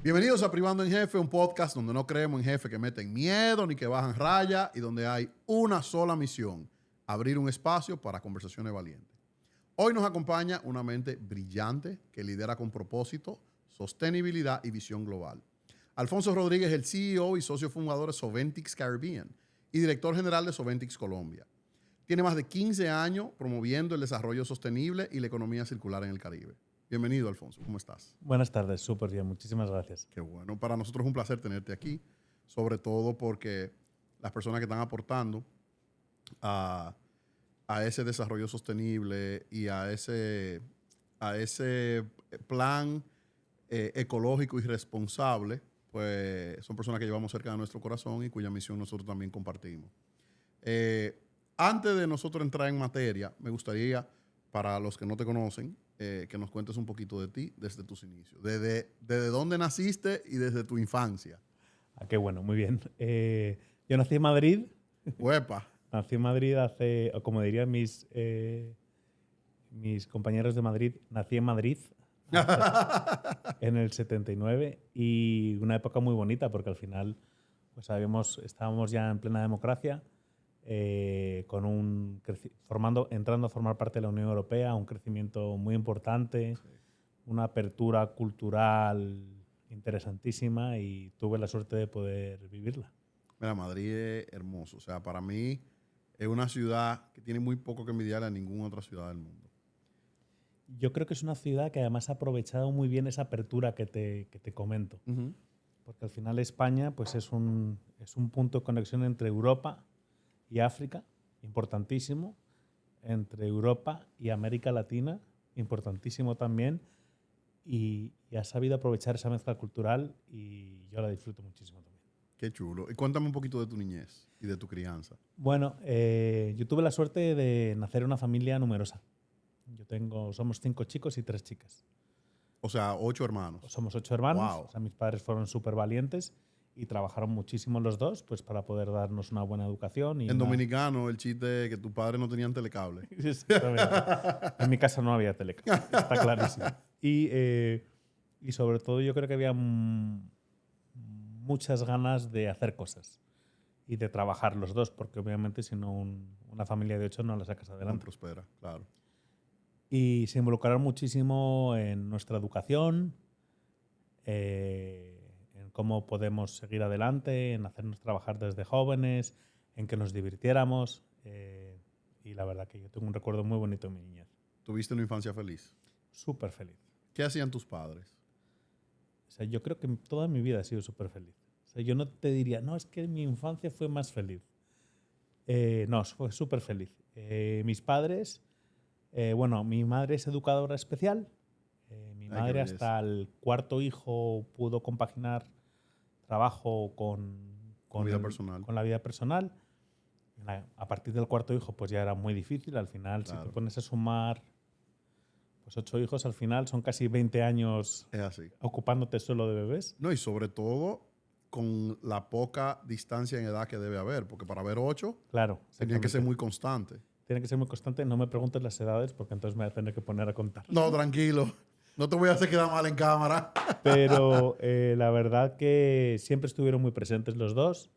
Bienvenidos a Privando en Jefe, un podcast donde no creemos en jefes que meten miedo ni que bajan raya y donde hay una sola misión, abrir un espacio para conversaciones valientes. Hoy nos acompaña una mente brillante que lidera con propósito, sostenibilidad y visión global. Alfonso Rodríguez es el CEO y socio fundador de Soventix Caribbean y director general de Soventix Colombia. Tiene más de 15 años promoviendo el desarrollo sostenible y la economía circular en el Caribe. Bienvenido, Alfonso. ¿Cómo estás? Buenas tardes, súper bien. Muchísimas gracias. Qué bueno. Para nosotros es un placer tenerte aquí, sobre todo porque las personas que están aportando a ese desarrollo sostenible y a ese plan ecológico y responsable, pues son personas que llevamos cerca de nuestro corazón y cuya misión nosotros también compartimos. Antes de nosotros entrar en materia, me gustaría, para los que no te conocen, que nos cuentes un poquito de ti desde tus inicios. Desde dónde naciste y desde tu infancia. Ah, qué bueno, muy bien. Yo nací en Madrid. Huepa. Nací en Madrid hace, o como dirían mis compañeros de Madrid, nací en Madrid en el 79 y una época muy bonita porque al final pues estábamos ya en plena democracia, entrando a formar parte de la Unión Europea, un crecimiento muy importante, sí, una apertura cultural interesantísima y tuve la suerte de poder vivirla. Mira, Madrid es hermoso. O sea, para mí es una ciudad que tiene muy poco que envidiarle a ninguna otra ciudad del mundo. Yo creo que es una ciudad que además ha aprovechado muy bien esa apertura que te comento. Uh-huh. Porque al final España pues es un punto de conexión entre Europa y África, importantísimo, entre Europa y América Latina, importantísimo también, y ha sabido aprovechar esa mezcla cultural y yo la disfruto muchísimo también. Qué chulo. Y cuéntame un poquito de tu niñez y de tu crianza. Bueno, yo tuve la suerte de nacer en una familia numerosa. Somos 5 chicos y 3 chicas. O sea, 8 hermanos. Somos 8 hermanos. Wow. O sea, mis padres fueron súper valientes y trabajaron muchísimo los dos pues, para poder darnos una buena educación. Y en dominicano, el chiste es que tus padres no tenían telecable. Exactamente. En mi casa no había telecable, está clarísimo. Y sobre todo yo creo que había muchas ganas de hacer cosas y de trabajar los dos, porque obviamente si no una familia de 8 no la sacas adelante. No prospera, claro. Y se involucraron muchísimo en nuestra educación, en cómo podemos seguir adelante, en hacernos trabajar desde jóvenes, en que nos divirtiéramos. Y la verdad que yo tengo un recuerdo muy bonito de mi niñez. ¿Tuviste una infancia feliz? Súper feliz. ¿Qué hacían tus padres? O sea, yo creo que toda mi vida he sido súper feliz. O sea, yo no te diría, no, es que mi infancia fue más feliz. No, fue súper feliz. Mis padres, bueno, mi madre es educadora especial. Mi madre hasta el 4.º hijo pudo compaginar trabajo con la vida personal. A partir del 4.º hijo pues ya era muy difícil. Al final, claro, si te pones a sumar pues 8 hijos, al final son casi 20 años ocupándote solo de bebés. No, y sobre todo con la poca distancia en edad que debe haber, porque para haber 8 claro, tenían que ser muy constantes. Tienen que ser muy constantes. No me preguntes las edades porque entonces me voy a tener que poner a contar. No, tranquilo. No te voy a hacer quedar mal en cámara. Pero la verdad que siempre estuvieron muy presentes los dos.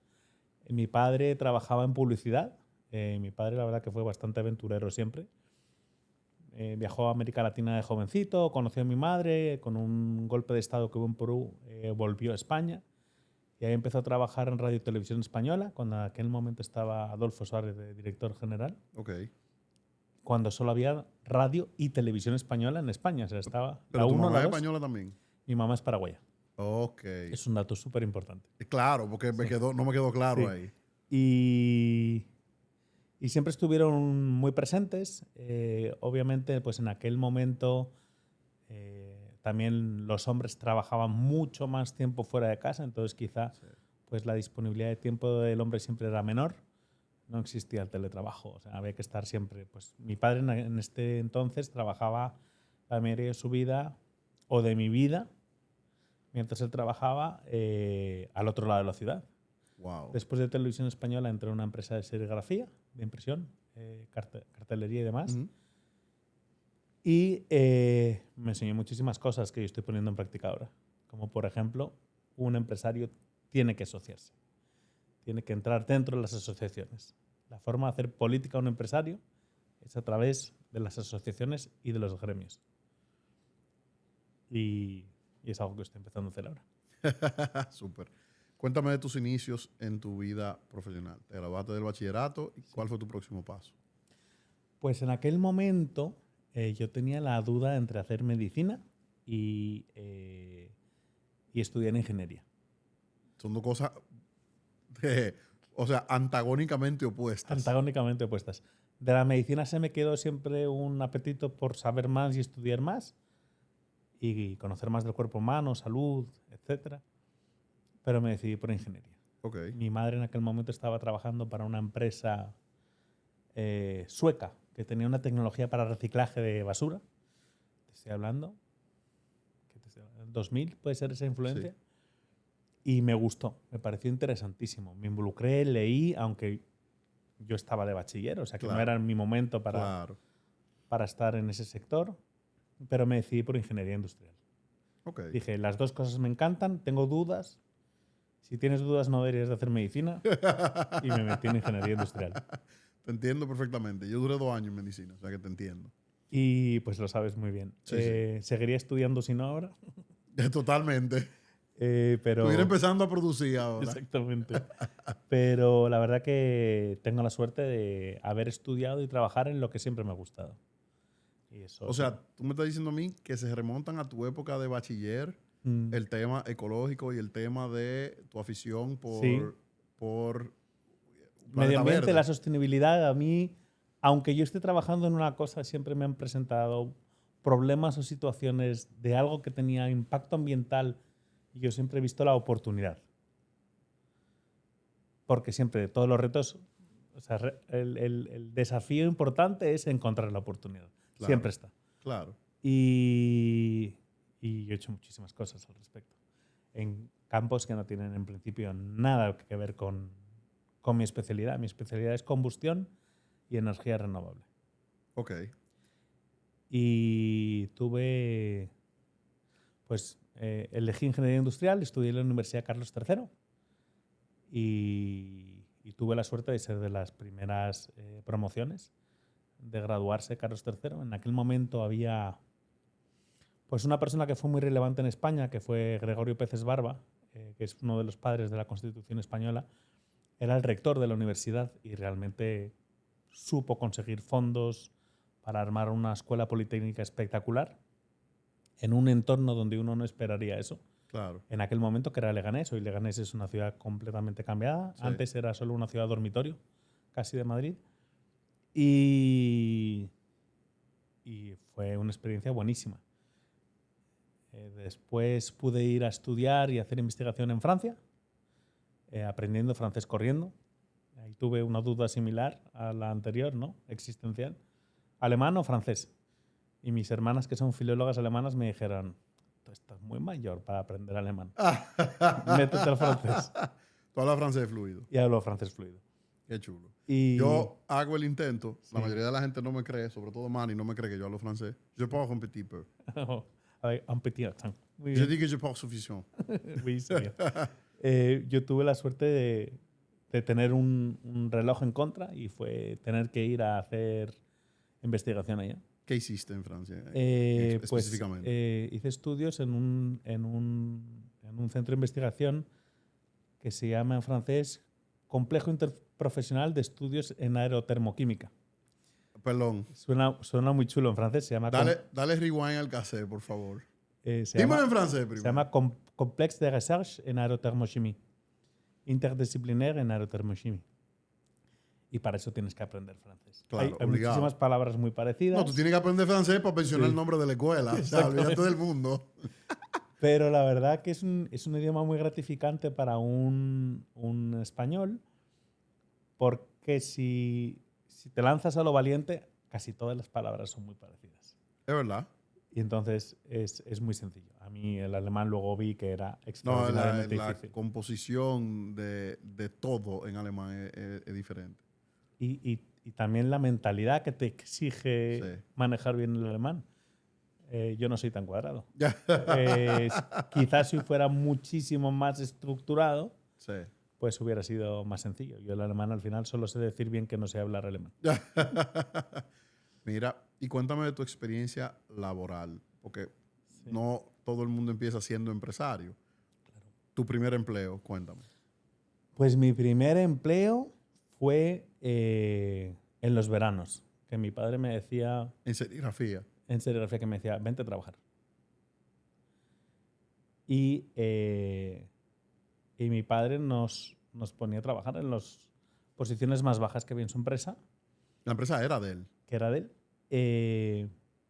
Mi padre trabajaba en publicidad. Mi padre la verdad que fue bastante aventurero siempre. Viajó a América Latina de jovencito, conoció a mi madre, con un golpe de estado que hubo en Perú, volvió a España y ahí empezó a trabajar en Radio y Televisión Española, cuando en aquel momento estaba Adolfo Suárez de director general. Okay. Cuando solo había Radio y Televisión Española en España. O sea, estaba ¿Pero la tu mamá es española también? Mi mamá es paraguaya. Ok. Es un dato súper importante. Claro, porque no me quedó claro ahí. Y siempre estuvieron muy presentes. Obviamente, pues en aquel momento también los hombres trabajaban mucho más tiempo fuera de casa, entonces quizá pues la disponibilidad de tiempo del hombre siempre era menor. No existía el teletrabajo, o sea, había que estar siempre. Pues mi padre en este entonces trabajaba la mayoría de su vida o de mi vida mientras él trabajaba al otro lado de la ciudad. Wow. Después de Televisión Española entré en una empresa de serigrafía, de impresión, cartelería y demás. Uh-huh. Y me enseñó muchísimas cosas que yo estoy poniendo en práctica ahora. Como por ejemplo, un empresario tiene que asociarse, tiene que entrar dentro de las asociaciones. La forma de hacer política a un empresario es a través de las asociaciones y de los gremios. Y es algo que estoy empezando a hacer ahora. Súper. Cuéntame de tus inicios en tu vida profesional. Te graduaste del bachillerato. ¿Y cuál fue tu próximo paso? Pues en aquel momento yo tenía la duda entre hacer medicina y estudiar ingeniería. Son dos cosas, o sea, antagónicamente opuestas. Antagónicamente opuestas. De la medicina se me quedó siempre un apetito por saber más y estudiar más y conocer más del cuerpo humano, salud, etc. Pero me decidí por ingeniería. Okay. Mi madre en aquel momento estaba trabajando para una empresa sueca que tenía una tecnología para reciclaje de basura. Te estoy hablando. ¿En 2000 puede ser esa influencia? Sí. Y me gustó, me pareció interesantísimo. Me involucré, leí, aunque yo estaba de bachiller, o sea que no era mi momento para estar en ese sector, pero me decidí por ingeniería industrial. Okay. Dije, las dos cosas me encantan, tengo dudas. Si tienes dudas no deberías de hacer medicina. Y me metí en ingeniería industrial. Te entiendo perfectamente. Yo duré 2 años en medicina, o sea que te entiendo. Y pues lo sabes muy bien. Sí, sí. ¿Seguiría estudiando si no ahora? Totalmente. Pero estuviera empezando a producir ahora. Exactamente. Pero la verdad que tengo la suerte de haber estudiado y trabajar en lo que siempre me ha gustado. Y eso, o sea, tú me estás diciendo a mí que se remontan a tu época de bachiller el tema ecológico y el tema de tu afición por medio ambiente, verde. La sostenibilidad. A mí, aunque yo esté trabajando en una cosa, siempre me han presentado problemas o situaciones de algo que tenía impacto ambiental y yo siempre he visto la oportunidad. Porque siempre, todos los retos, o sea, el desafío importante es encontrar la oportunidad. Claro, siempre está. Claro. Y yo he hecho muchísimas cosas al respecto. En campos que no tienen en principio nada que ver con mi especialidad. Mi especialidad es combustión y energía renovable. Ok. Y tuve, pues, elegí ingeniería industrial, estudié en la Universidad Carlos III y tuve la suerte de ser de las primeras promociones de graduarse Carlos III. En aquel momento había pues una persona que fue muy relevante en España, que fue Gregorio Peces Barba, que es uno de los padres de la Constitución española. Era el rector de la universidad y realmente supo conseguir fondos para armar una escuela politécnica espectacular en un entorno donde uno no esperaría eso. Claro. En aquel momento, que era Leganés. Hoy Leganés es una ciudad completamente cambiada. Sí. Antes era solo una ciudad dormitorio, casi de Madrid. Y fue una experiencia buenísima. Después pude ir a estudiar y hacer investigación en Francia, aprendiendo francés corriendo. Ahí tuve una duda similar a la anterior, ¿no? Existencial. ¿Alemán o francés? Y mis hermanas, que son filólogas alemanas, me dijeron, tú estás muy mayor para aprender alemán. Métete al francés. Tú hablas francés fluido. Y hablo francés fluido. Qué chulo. Yo hago el intento. Sí. La mayoría de la gente no me cree, sobre todo Manny, no me cree que yo hablo francés. Je parle un petit peu. Un petit accent. Je dis que je parle suffisant. Oui, señor. Yo tuve la suerte de tener un reloj en contra y fue tener que ir a hacer investigación allá. ¿Qué hiciste en Francia específicamente? Pues, hice estudios en un centro de investigación que se llama en francés Complejo Interprofesional de Estudios en Aerotermoquímica. Perdón. Suena muy chulo en francés. Se llama dale rewind al cassette, por favor. Dímelo en francés primero. Se llama Complexe de Recherche en Aerothermochimie. Interdisciplinaire en aerotermochimie. Y para eso tienes que aprender francés. Claro, hay muchísimas palabras muy parecidas. No, tú tienes que aprender francés para mencionar el nombre de la escuela. O sea, olvídate del mundo. Pero la verdad que es un idioma muy gratificante para un español, porque si te lanzas a lo valiente, casi todas las palabras son muy parecidas. Es verdad. Y entonces es muy sencillo. A mí el alemán luego vi que era extraordinariamente difícil. La composición de todo en alemán es diferente. Y también la mentalidad que te exige manejar bien el alemán. Yo no soy tan cuadrado. Ya. Quizás si fuera muchísimo más estructurado, Sí. pues hubiera sido más sencillo. Yo el alemán al final solo sé decir bien que no sé hablar alemán. Mira, y cuéntame de tu experiencia laboral, porque Sí. no todo el mundo empieza siendo empresario. Tu primer empleo, cuéntame. Pues mi primer empleo fue en los veranos, que mi padre me decía, En serigrafía. en serigrafía, que me decía, vente a trabajar. Y mi padre nos ponía a trabajar en las posiciones más bajas que había en su empresa, La empresa era de él. que era de él.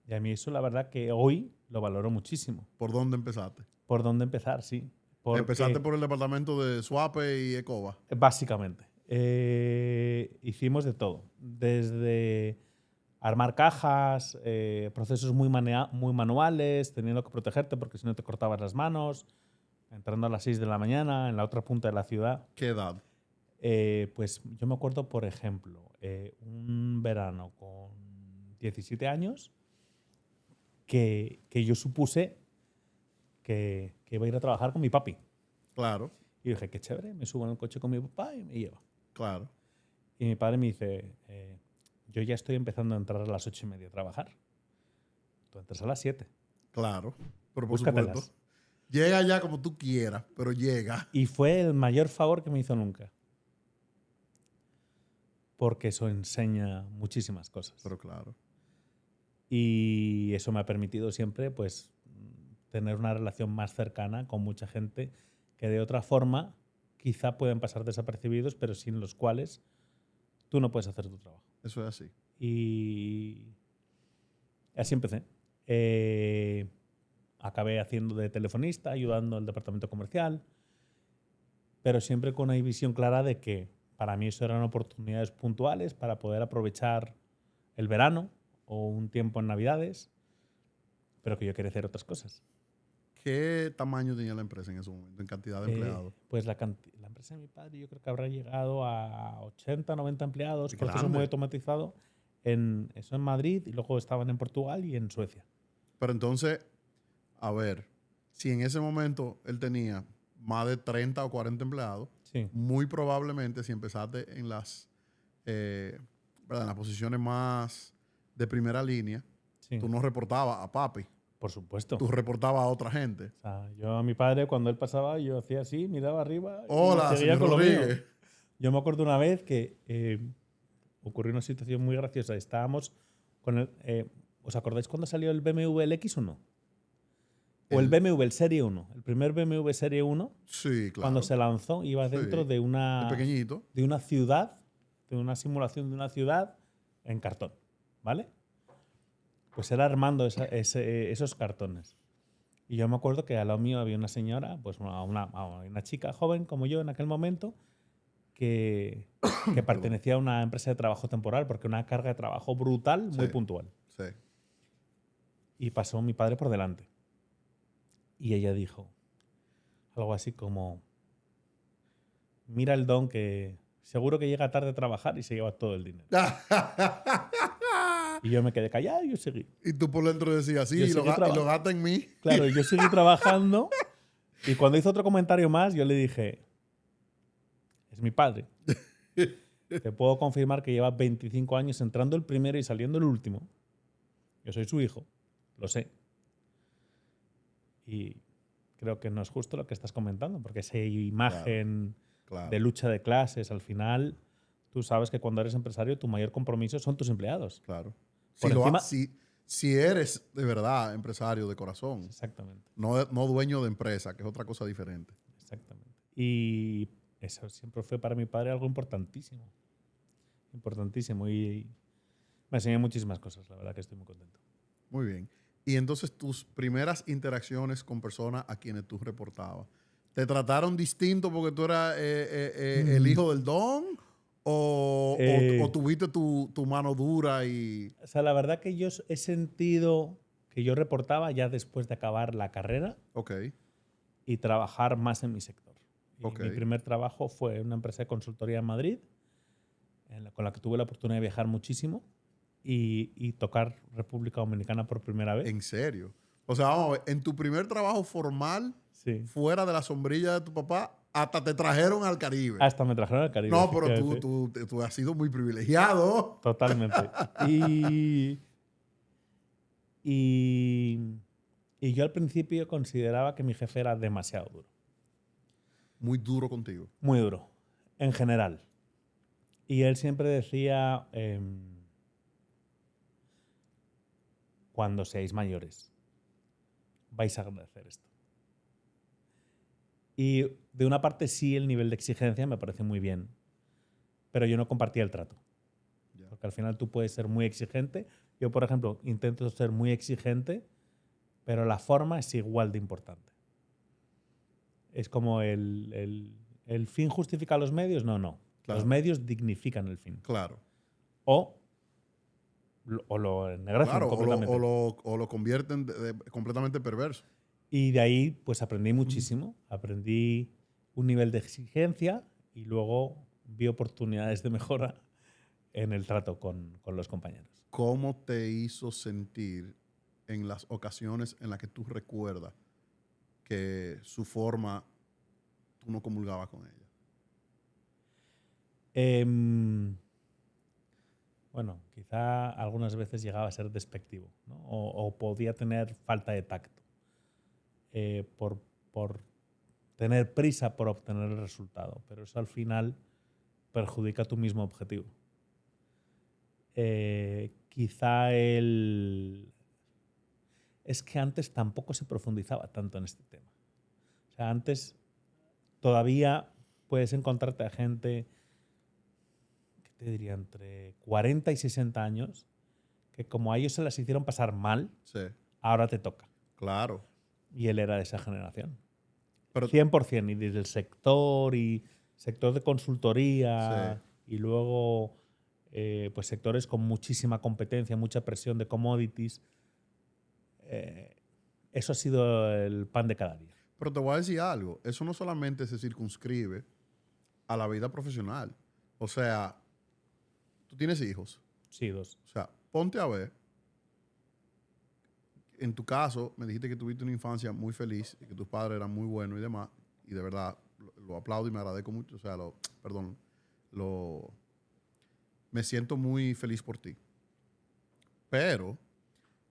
Y a mí eso, la verdad, que hoy lo valoro muchísimo. ¿Por dónde empezaste? ¿Por dónde empezar? Sí. Porque, Empezaste por el departamento de Suape y Ecoba. básicamente, hicimos de todo. Desde armar cajas, procesos muy manuales, teniendo que protegerte porque si no te cortabas las manos, entrando a las 6 de la mañana en la otra punta de la ciudad. ¿Qué edad? Pues yo me acuerdo, por ejemplo, un verano con 17 años que yo supuse que iba a ir a trabajar con mi papi. Claro, Y dije, qué chévere, me subo en el coche con mi papá y me lleva. claro. Y mi padre me dice, yo ya estoy empezando a entrar a las 8:30 a trabajar. Tú entras a las 7. Claro, pero por Búscatelas. supuesto. Llega ya como tú quieras, pero llega. Y fue el mayor favor que me hizo nunca. Porque eso enseña muchísimas cosas. Pero claro. Y eso me ha permitido siempre, pues, tener una relación más cercana con mucha gente que de otra forma quizá pueden pasar desapercibidos, pero sin los cuales tú no puedes hacer tu trabajo. Eso es así. Y así empecé. Acabé haciendo de telefonista, ayudando al departamento comercial, pero siempre con una visión clara de que para mí eso eran oportunidades puntuales para poder aprovechar el verano o un tiempo en Navidades, pero que yo quería hacer otras cosas. ¿Qué tamaño tenía la empresa en ese momento, en cantidad de empleados? Pues la empresa de mi padre yo creo que habrá llegado a 80, 90 empleados, Es proceso grande. muy automatizado. Eso en Madrid y luego estaban en Portugal y en Suecia. Pero entonces, a ver, si en ese momento él tenía más de 30 o 40 empleados, Sí, muy probablemente si empezaste en ¿verdad? En las posiciones más de primera línea, sí, tú no reportabas a papi, por supuesto. tú reportabas a otra gente. O sea, yo a mi padre cuando él pasaba yo hacía así, miraba arriba y Hola, seguía señor con lo mío. Rodríguez. Yo me acuerdo una vez que ocurrió una situación muy graciosa. Estábamos con el... ¿Os acordáis cuando salió el BMW el X1? O el BMW, el Serie 1. El primer BMW Serie 1, Sí, claro. cuando se lanzó, iba Sí. dentro de El una pequeñito. ciudad, de una simulación de una ciudad en cartón. ¿Vale? Pues era armando esos cartones. Y yo me acuerdo que al lado mío había una señora, pues una chica joven como yo en aquel momento, que pertenecía a una empresa de trabajo temporal, porque una carga de trabajo brutal, muy Sí. puntual. Sí. Y pasó mi padre por delante. Y ella dijo algo así como, mira el don que seguro que llega tarde a trabajar y se lleva todo el dinero. Y yo me quedé callado y yo seguí. Y tú por dentro decías, sí, Yo y lo seguí gasta en mí. Claro, yo seguí trabajando y cuando hizo otro comentario más, yo le dije, es mi padre. Te puedo confirmar que lleva 25 años entrando el primero y saliendo el último. Yo soy su hijo, lo sé. Y creo que no es justo lo que estás comentando, porque esa imagen Claro. de lucha de clases, al final, tú sabes que cuando eres empresario tu mayor compromiso son tus empleados. Claro. Por encima- Si eres de verdad empresario de corazón, Exactamente, no dueño de empresa, que es otra cosa diferente. exactamente. Y eso siempre fue para mi padre algo importantísimo. Importantísimo. Y me enseñó muchísimas cosas, la verdad que estoy muy contento. Muy bien. Y entonces tus primeras interacciones con personas a quienes tú reportabas, ¿te trataron distinto porque tú eras el hijo del don? ¿O tuviste tu mano dura y...? O sea, la verdad que yo he sentido que yo reportaba ya después de acabar la carrera Ok, y trabajar más en mi sector. Y Ok. mi primer trabajo fue en una empresa de consultoría en Madrid, con la que tuve la oportunidad de viajar muchísimo. y tocar República Dominicana por primera vez. ¿En serio? O sea, vamos a ver, en tu primer trabajo formal, Sí. fuera de la sombrilla de tu papá, hasta te trajeron al Caribe. Hasta me trajeron al Caribe. No, pero efectivamente. tú has sido muy privilegiado. Totalmente. Y yo al principio consideraba que mi jefe era demasiado duro. Muy duro contigo. Muy duro, en general. Y él siempre decía, cuando seáis mayores, vais a agradecer esto. Y de una parte sí, el nivel de exigencia me parece muy bien, pero yo no compartía el trato. Ya. Porque al final tú puedes ser muy exigente. Yo, por ejemplo, intento ser muy exigente, pero la forma es igual de importante. Es como el fin justifica los medios. No. Claro. Los medios dignifican el fin. Claro. O lo ennegrecen Claro, completamente. o lo convierten completamente perverso. Y de ahí pues aprendí muchísimo. Aprendí un nivel de exigencia y luego vi oportunidades de mejora en el trato con los compañeros. ¿Cómo te hizo sentir en las ocasiones en las que tú recuerdas que su forma tú no comulgabas con ella? Bueno, quizá algunas veces llegaba a ser despectivo, ¿no? O podía tener falta de tacto por tener prisa por obtener el resultado, pero eso al final perjudica tu mismo objetivo. Quizá es que antes tampoco se profundizaba tanto en este tema. O sea, antes todavía puedes encontrarte a gente, ¿qué te diría? Entre 40 y 60 años, que como a ellos se las hicieron pasar mal, Sí, ahora te toca. claro. Y él era de esa generación. Pero 100%. Y desde el sector de consultoría sí. y luego pues sectores con muchísima competencia, mucha presión de commodities. Eso ha sido el pan de cada día. Pero te voy a decir algo. Eso no solamente se circunscribe a la vida profesional. O sea, tú tienes hijos. Sí, 2. O sea, ponte a ver. En tu caso, me dijiste que tuviste una infancia muy feliz y que tus padres eran muy buenos y demás. Y de verdad, lo aplaudo y me agradezco mucho. O sea, me siento muy feliz por ti. Pero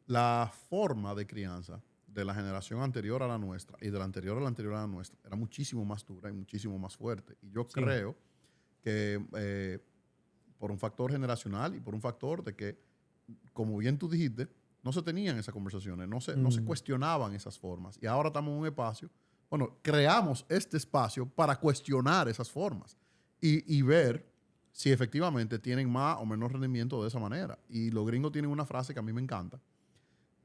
la forma de crianza de la generación anterior a la nuestra y de la anterior a la anterior a la nuestra era muchísimo más dura y muchísimo más fuerte. Y yo creo que por un factor generacional y por un factor de que, como bien tú dijiste, no se tenían esas conversaciones, no se cuestionaban esas formas. Y ahora estamos en un espacio, bueno, creamos este espacio para cuestionar esas formas y ver si efectivamente tienen más o menos rendimiento de esa manera. Y los gringos tienen una frase que a mí me encanta,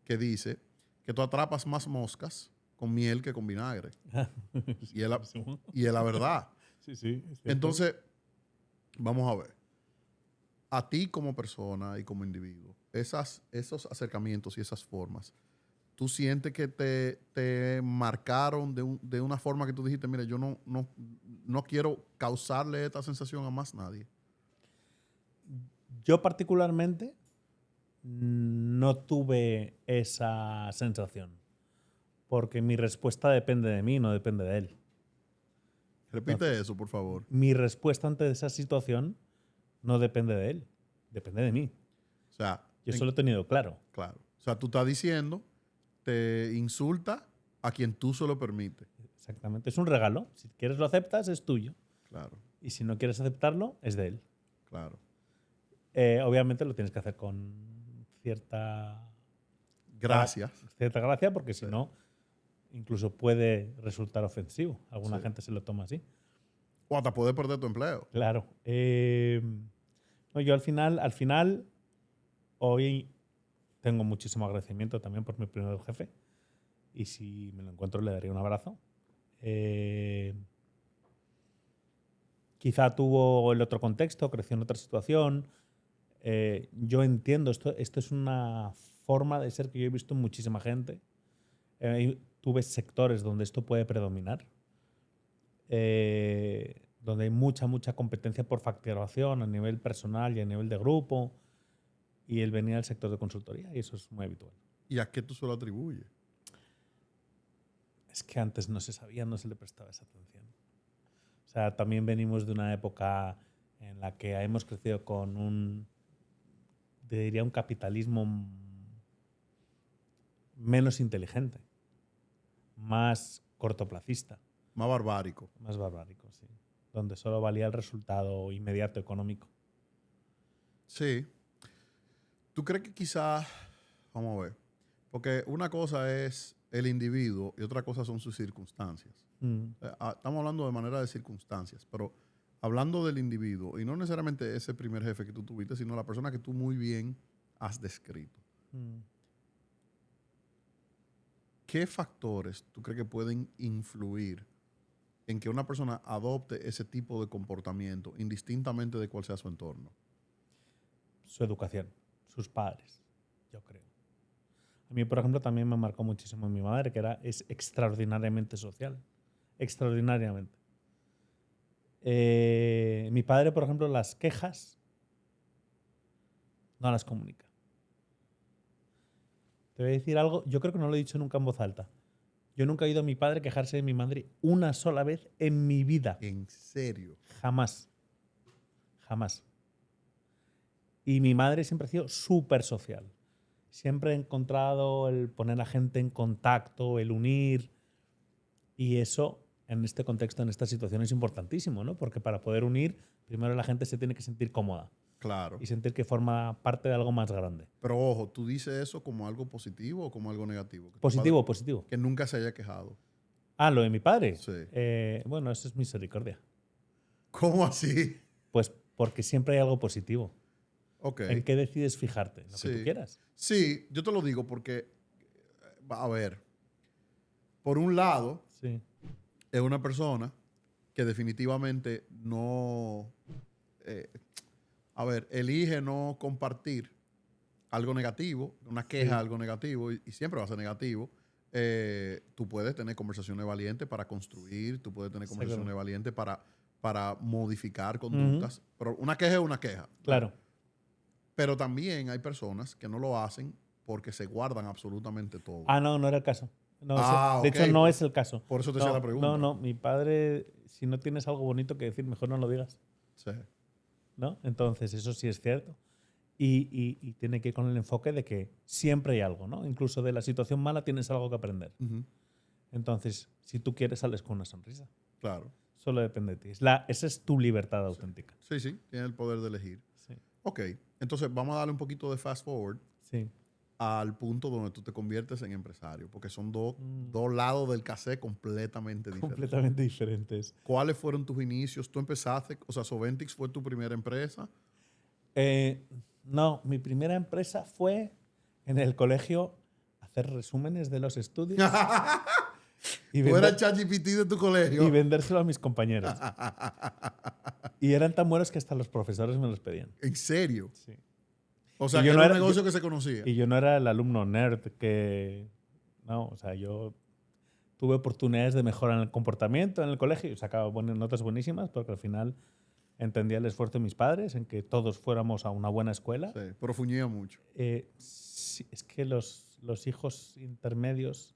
que dice que tú atrapas más moscas con miel que con vinagre. y es la verdad. Sí. Entonces, vamos a ver. A ti como persona y como individuo, esos acercamientos y esas formas, ¿tú sientes que te marcaron de una forma que tú dijiste, mira, yo no quiero causarle esta sensación a más nadie? Yo particularmente no tuve esa sensación, porque mi respuesta depende de mí, no depende de él. Repite Entonces, eso, por favor. Mi respuesta ante esa situación no depende de él, depende de mí. O sea, Yo eso lo he tenido claro. claro. O sea, tú estás diciendo, te insulta a quien tú se lo permites. Exactamente. Es un regalo. Si quieres lo aceptas, es tuyo. Claro, Y si no quieres aceptarlo, es de él. claro. Obviamente lo tienes que hacer con cierta Gracias. cierta gracia, porque si no, incluso puede resultar ofensivo. Alguna Sí. gente se lo toma así. O hasta poder perder tu empleo. Claro. No, yo al final, hoy tengo muchísimo agradecimiento también por mi primer jefe. Y si me lo encuentro, le daría un abrazo. Quizá tuvo el otro contexto, creció en otra situación. Yo entiendo, esto es una forma de ser que yo he visto en muchísima gente. Tú ves sectores donde esto puede predominar, donde hay mucha competencia por facturación a nivel personal y a nivel de grupo. y él venía del sector de consultoría y eso es muy habitual. ¿Y a qué tú se lo atribuyes? Es que antes no se sabía, no se le prestaba esa atención. O sea, también venimos de una época en la que hemos crecido con diría un capitalismo menos inteligente, más cortoplacista. Más barbárico. Más barbárico, sí. Donde solo valía el resultado inmediato económico. Sí. ¿Tú crees que quizás, vamos a ver, porque una cosa es el individuo y otra cosa son sus circunstancias? Estamos hablando de manera de circunstancias, pero hablando del individuo, y no necesariamente ese primer jefe que tú tuviste, sino la persona que tú muy bien has descrito. ¿Qué factores tú crees que pueden influir en que una persona adopte ese tipo de comportamiento, indistintamente de cuál sea su entorno? Su educación, sus padres, yo creo. A mí, por ejemplo, también me marcó muchísimo mi madre, que es extraordinariamente social. Extraordinariamente. Mi padre, por ejemplo, las quejas no las comunica. Te voy a decir algo, yo creo que no lo he dicho nunca en voz alta. Yo nunca he oído a mi padre quejarse de mi madre una sola vez en mi vida. ¿En serio? Jamás. Jamás. Y mi madre siempre ha sido súper social. Siempre he encontrado el poner a gente en contacto, el unir. Y eso, en este contexto, en esta situación, es importantísimo, ¿no? Porque para poder unir, primero la gente se tiene que sentir cómoda. Claro. Y sentir que forma parte de algo más grande. Pero ojo, ¿tú dices eso como algo positivo o como algo negativo? Que Positivo, positivo. Que nunca se haya quejado. Ah, lo de mi padre. Sí. Bueno, eso es misericordia. ¿Cómo así? Pues porque siempre hay algo positivo. Ok. ¿En qué decides fijarte? En lo que tú quieras. Sí, yo te lo digo porque, a ver, por un lado, Sí. es una persona que definitivamente no, elige no compartir algo negativo, una queja, algo negativo, y siempre va a ser negativo. Tú puedes tener conversaciones valientes para construir, tú puedes tener conversaciones valientes para modificar conductas, pero una queja es una queja. Claro. Pero también hay personas que no lo hacen porque se guardan absolutamente todo. Ah, no era el caso. No, de ok. hecho, no es el caso. Por eso te hacía la pregunta. No. Mi padre, si no tienes algo bonito que decir, mejor no lo digas. Sí. ¿No? Entonces, eso sí es cierto. Y tiene que ir con el enfoque de que siempre hay algo, ¿no? Incluso de la situación mala tienes algo que aprender. Entonces, si tú quieres, sales con una sonrisa. Claro. Solo depende de ti. Esa es tu libertad auténtica. Sí, tiene el poder de elegir. Sí. Ok, entonces vamos a darle un poquito de fast forward al punto donde tú te conviertes en empresario, porque son dos lados del cassette completamente diferentes. Completamente diferentes. ¿Cuáles fueron tus inicios? ¿Tú empezaste, o sea, Soventix fue tu primera empresa? No, mi primera empresa fue en el colegio hacer resúmenes de los estudios. Tú eras el ChatGPT de tu colegio. Y vendérselo a mis compañeros. Y eran tan buenos que hasta los profesores me los pedían. ¿En serio? Sí. O sea, que era un negocio que se conocía. Y yo no era el alumno nerd que... No, o sea, yo tuve oportunidades de mejorar en el comportamiento en el colegio y sacaba notas buenísimas porque al final entendía el esfuerzo de mis padres en que todos fuéramos a una buena escuela. Sí, pero fuñía mucho. Sí, es que los hijos intermedios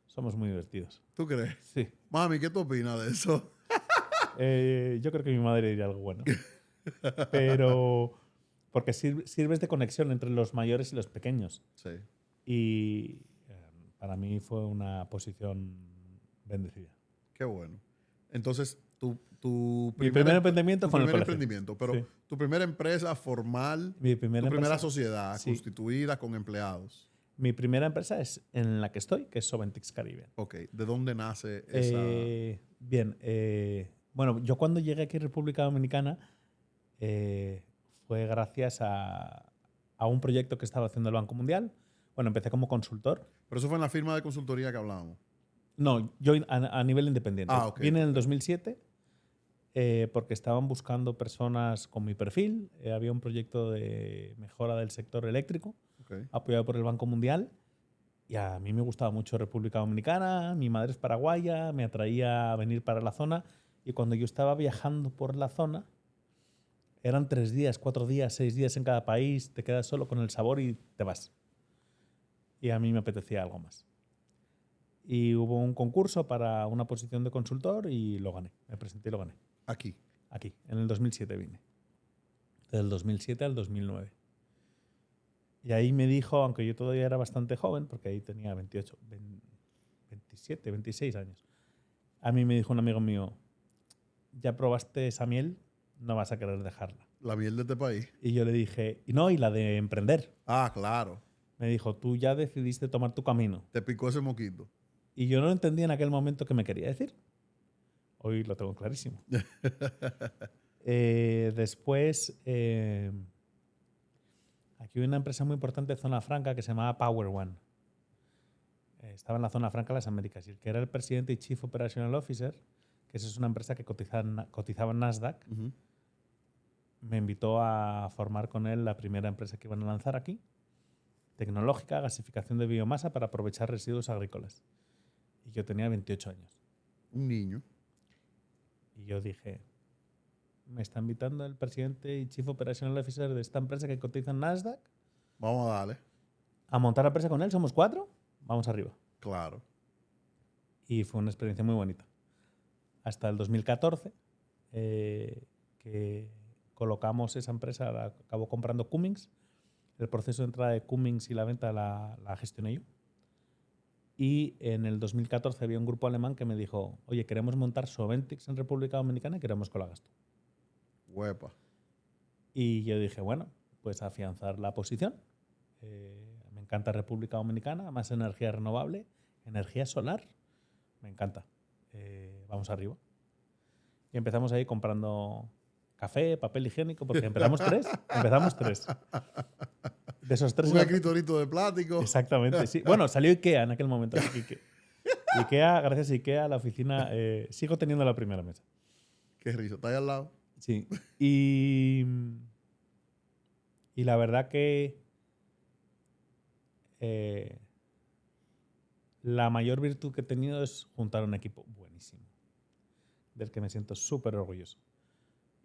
somos muy divertidos. ¿Tú crees? Sí. Mami, ¿qué tú opinas de eso? Yo creo que mi madre diría algo bueno. Pero porque sirves de conexión entre los mayores y los pequeños. Sí. Y para mí fue una posición bendecida. Qué bueno. Entonces, mi primer emprendimiento fue en el colegio. Emprendimiento, pero sí. Tu primera empresa formal, tu primera sociedad constituida con empleados. Mi primera empresa es en la que estoy, que es Soventix Caribbean. Ok. ¿De dónde nace esa...? Bien. Bueno, yo cuando llegué aquí a República Dominicana fue gracias a un proyecto que estaba haciendo el Banco Mundial. Bueno, empecé como consultor. Pero eso fue en la firma de consultoría que hablábamos. No, yo a nivel independiente. Ok. Vine en el 2007 porque estaban buscando personas con mi perfil. Había un proyecto de mejora del sector eléctrico apoyado por el Banco Mundial. Y a mí me gustaba mucho República Dominicana. Mi madre es paraguaya, me atraía a venir para la zona. Y cuando yo estaba viajando por la zona, eran 3 días, 4 días, 6 días en cada país, te quedas solo con el sabor y te vas. Y a mí me apetecía algo más. Y hubo un concurso para una posición de consultor y lo gané. Me presenté y lo gané. Aquí. Aquí, en el 2007 vine. Del 2007 al 2009. Y ahí me dijo, aunque yo todavía era bastante joven, porque ahí tenía 28, 27, 26 años. A mí me dijo un amigo mío, ya probaste esa miel, no vas a querer dejarla. La miel de este país. Y yo le dije, y no, y la de emprender. Ah, claro. Me dijo, tú ya decidiste tomar tu camino. Te picó ese moquito. Y yo no entendí en aquel momento qué me quería decir. Hoy lo tengo clarísimo. Después, aquí hay una empresa muy importante de Zona Franca que se llamaba Power One. Estaba en la Zona Franca de las Américas. Y el que era el presidente y Chief Operational Officer, que esa es una empresa que cotizaba en Nasdaq, me invitó a formar con él la primera empresa que iban a lanzar aquí, tecnológica, gasificación de biomasa para aprovechar residuos agrícolas. Y yo tenía 28 años. Un niño. Y yo dije, me está invitando el presidente y Chief Operational Officer de esta empresa que cotiza en Nasdaq Vamos a darle. a montar la empresa con él. Somos 4, vamos arriba. Claro. Y fue una experiencia muy bonita. Hasta el 2014, que colocamos esa empresa, la acabó comprando Cummins. El proceso de entrada de Cummins y la venta la gestioné yo. Y en el 2014 había un grupo alemán que me dijo, oye, queremos montar Soventix en República Dominicana y queremos que lo hagas tú. Huepa. Y yo dije, bueno, pues afianzar la posición. Me encanta República Dominicana, más energía renovable, energía solar. Me encanta. Vamos arriba. Y empezamos ahí comprando café, papel higiénico, porque empezamos 3. De esos 3... Un escritorito de plástico. Exactamente, sí. Bueno, salió IKEA en aquel momento. IKEA, gracias a IKEA, la oficina... sigo teniendo la primera mesa. Qué risa. ¿Está ahí al lado? Sí. Y la verdad que la mayor virtud que he tenido es juntar un equipo buenísimo, del que me siento súper orgulloso.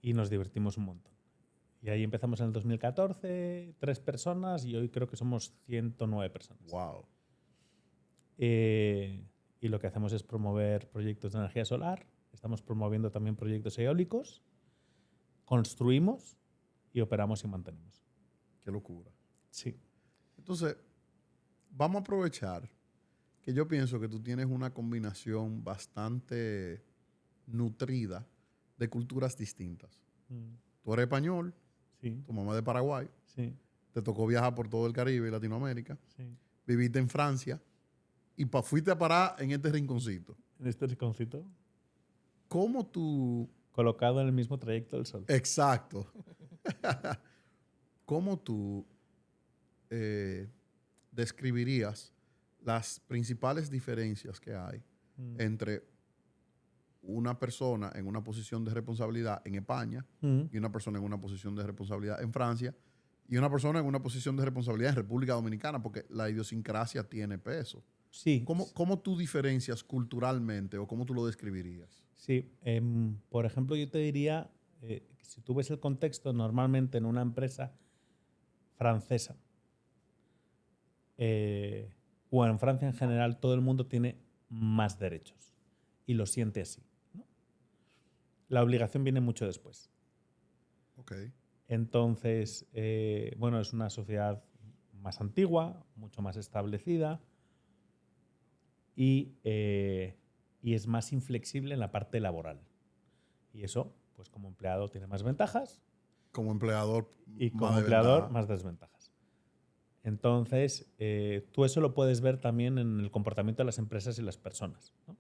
Y nos divertimos un montón. Y ahí empezamos en el 2014, 3 personas, y hoy creo que somos 109 personas. Wow. Y lo que hacemos es promover proyectos de energía solar. Estamos promoviendo también proyectos eólicos. Construimos y operamos y mantenemos. Qué locura. Sí. Entonces, vamos a aprovechar que yo pienso que tú tienes una combinación bastante nutrida de culturas distintas. Tú eres español, Sí. tu mamá es de Paraguay, Sí. te tocó viajar por todo el Caribe y Latinoamérica, Sí. viviste en Francia y fuiste a parar en este rinconcito. En este rinconcito, ¿Cómo tú... colocado en el mismo trayecto del Sol. Exacto. ¿Cómo tú describirías las principales diferencias que hay entre una persona en una posición de responsabilidad en España y una persona en una posición de responsabilidad en Francia y una persona en una posición de responsabilidad en República Dominicana? Porque la idiosincrasia tiene peso. Sí. ¿Cómo tú diferencias culturalmente o cómo tú lo describirías? Sí. Por ejemplo, yo te diría, si tú ves el contexto, normalmente en una empresa francesa o en Francia en general, todo el mundo tiene más derechos y lo siente así, ¿no? La obligación viene mucho después. Ok. Entonces, bueno, es una sociedad más antigua, mucho más establecida y es más inflexible en la parte laboral. Y eso, pues como empleado tiene más ventajas. Como empleador, y como empleador más desventajas. Entonces, tú eso lo puedes ver también en el comportamiento de las empresas y las personas, ¿no?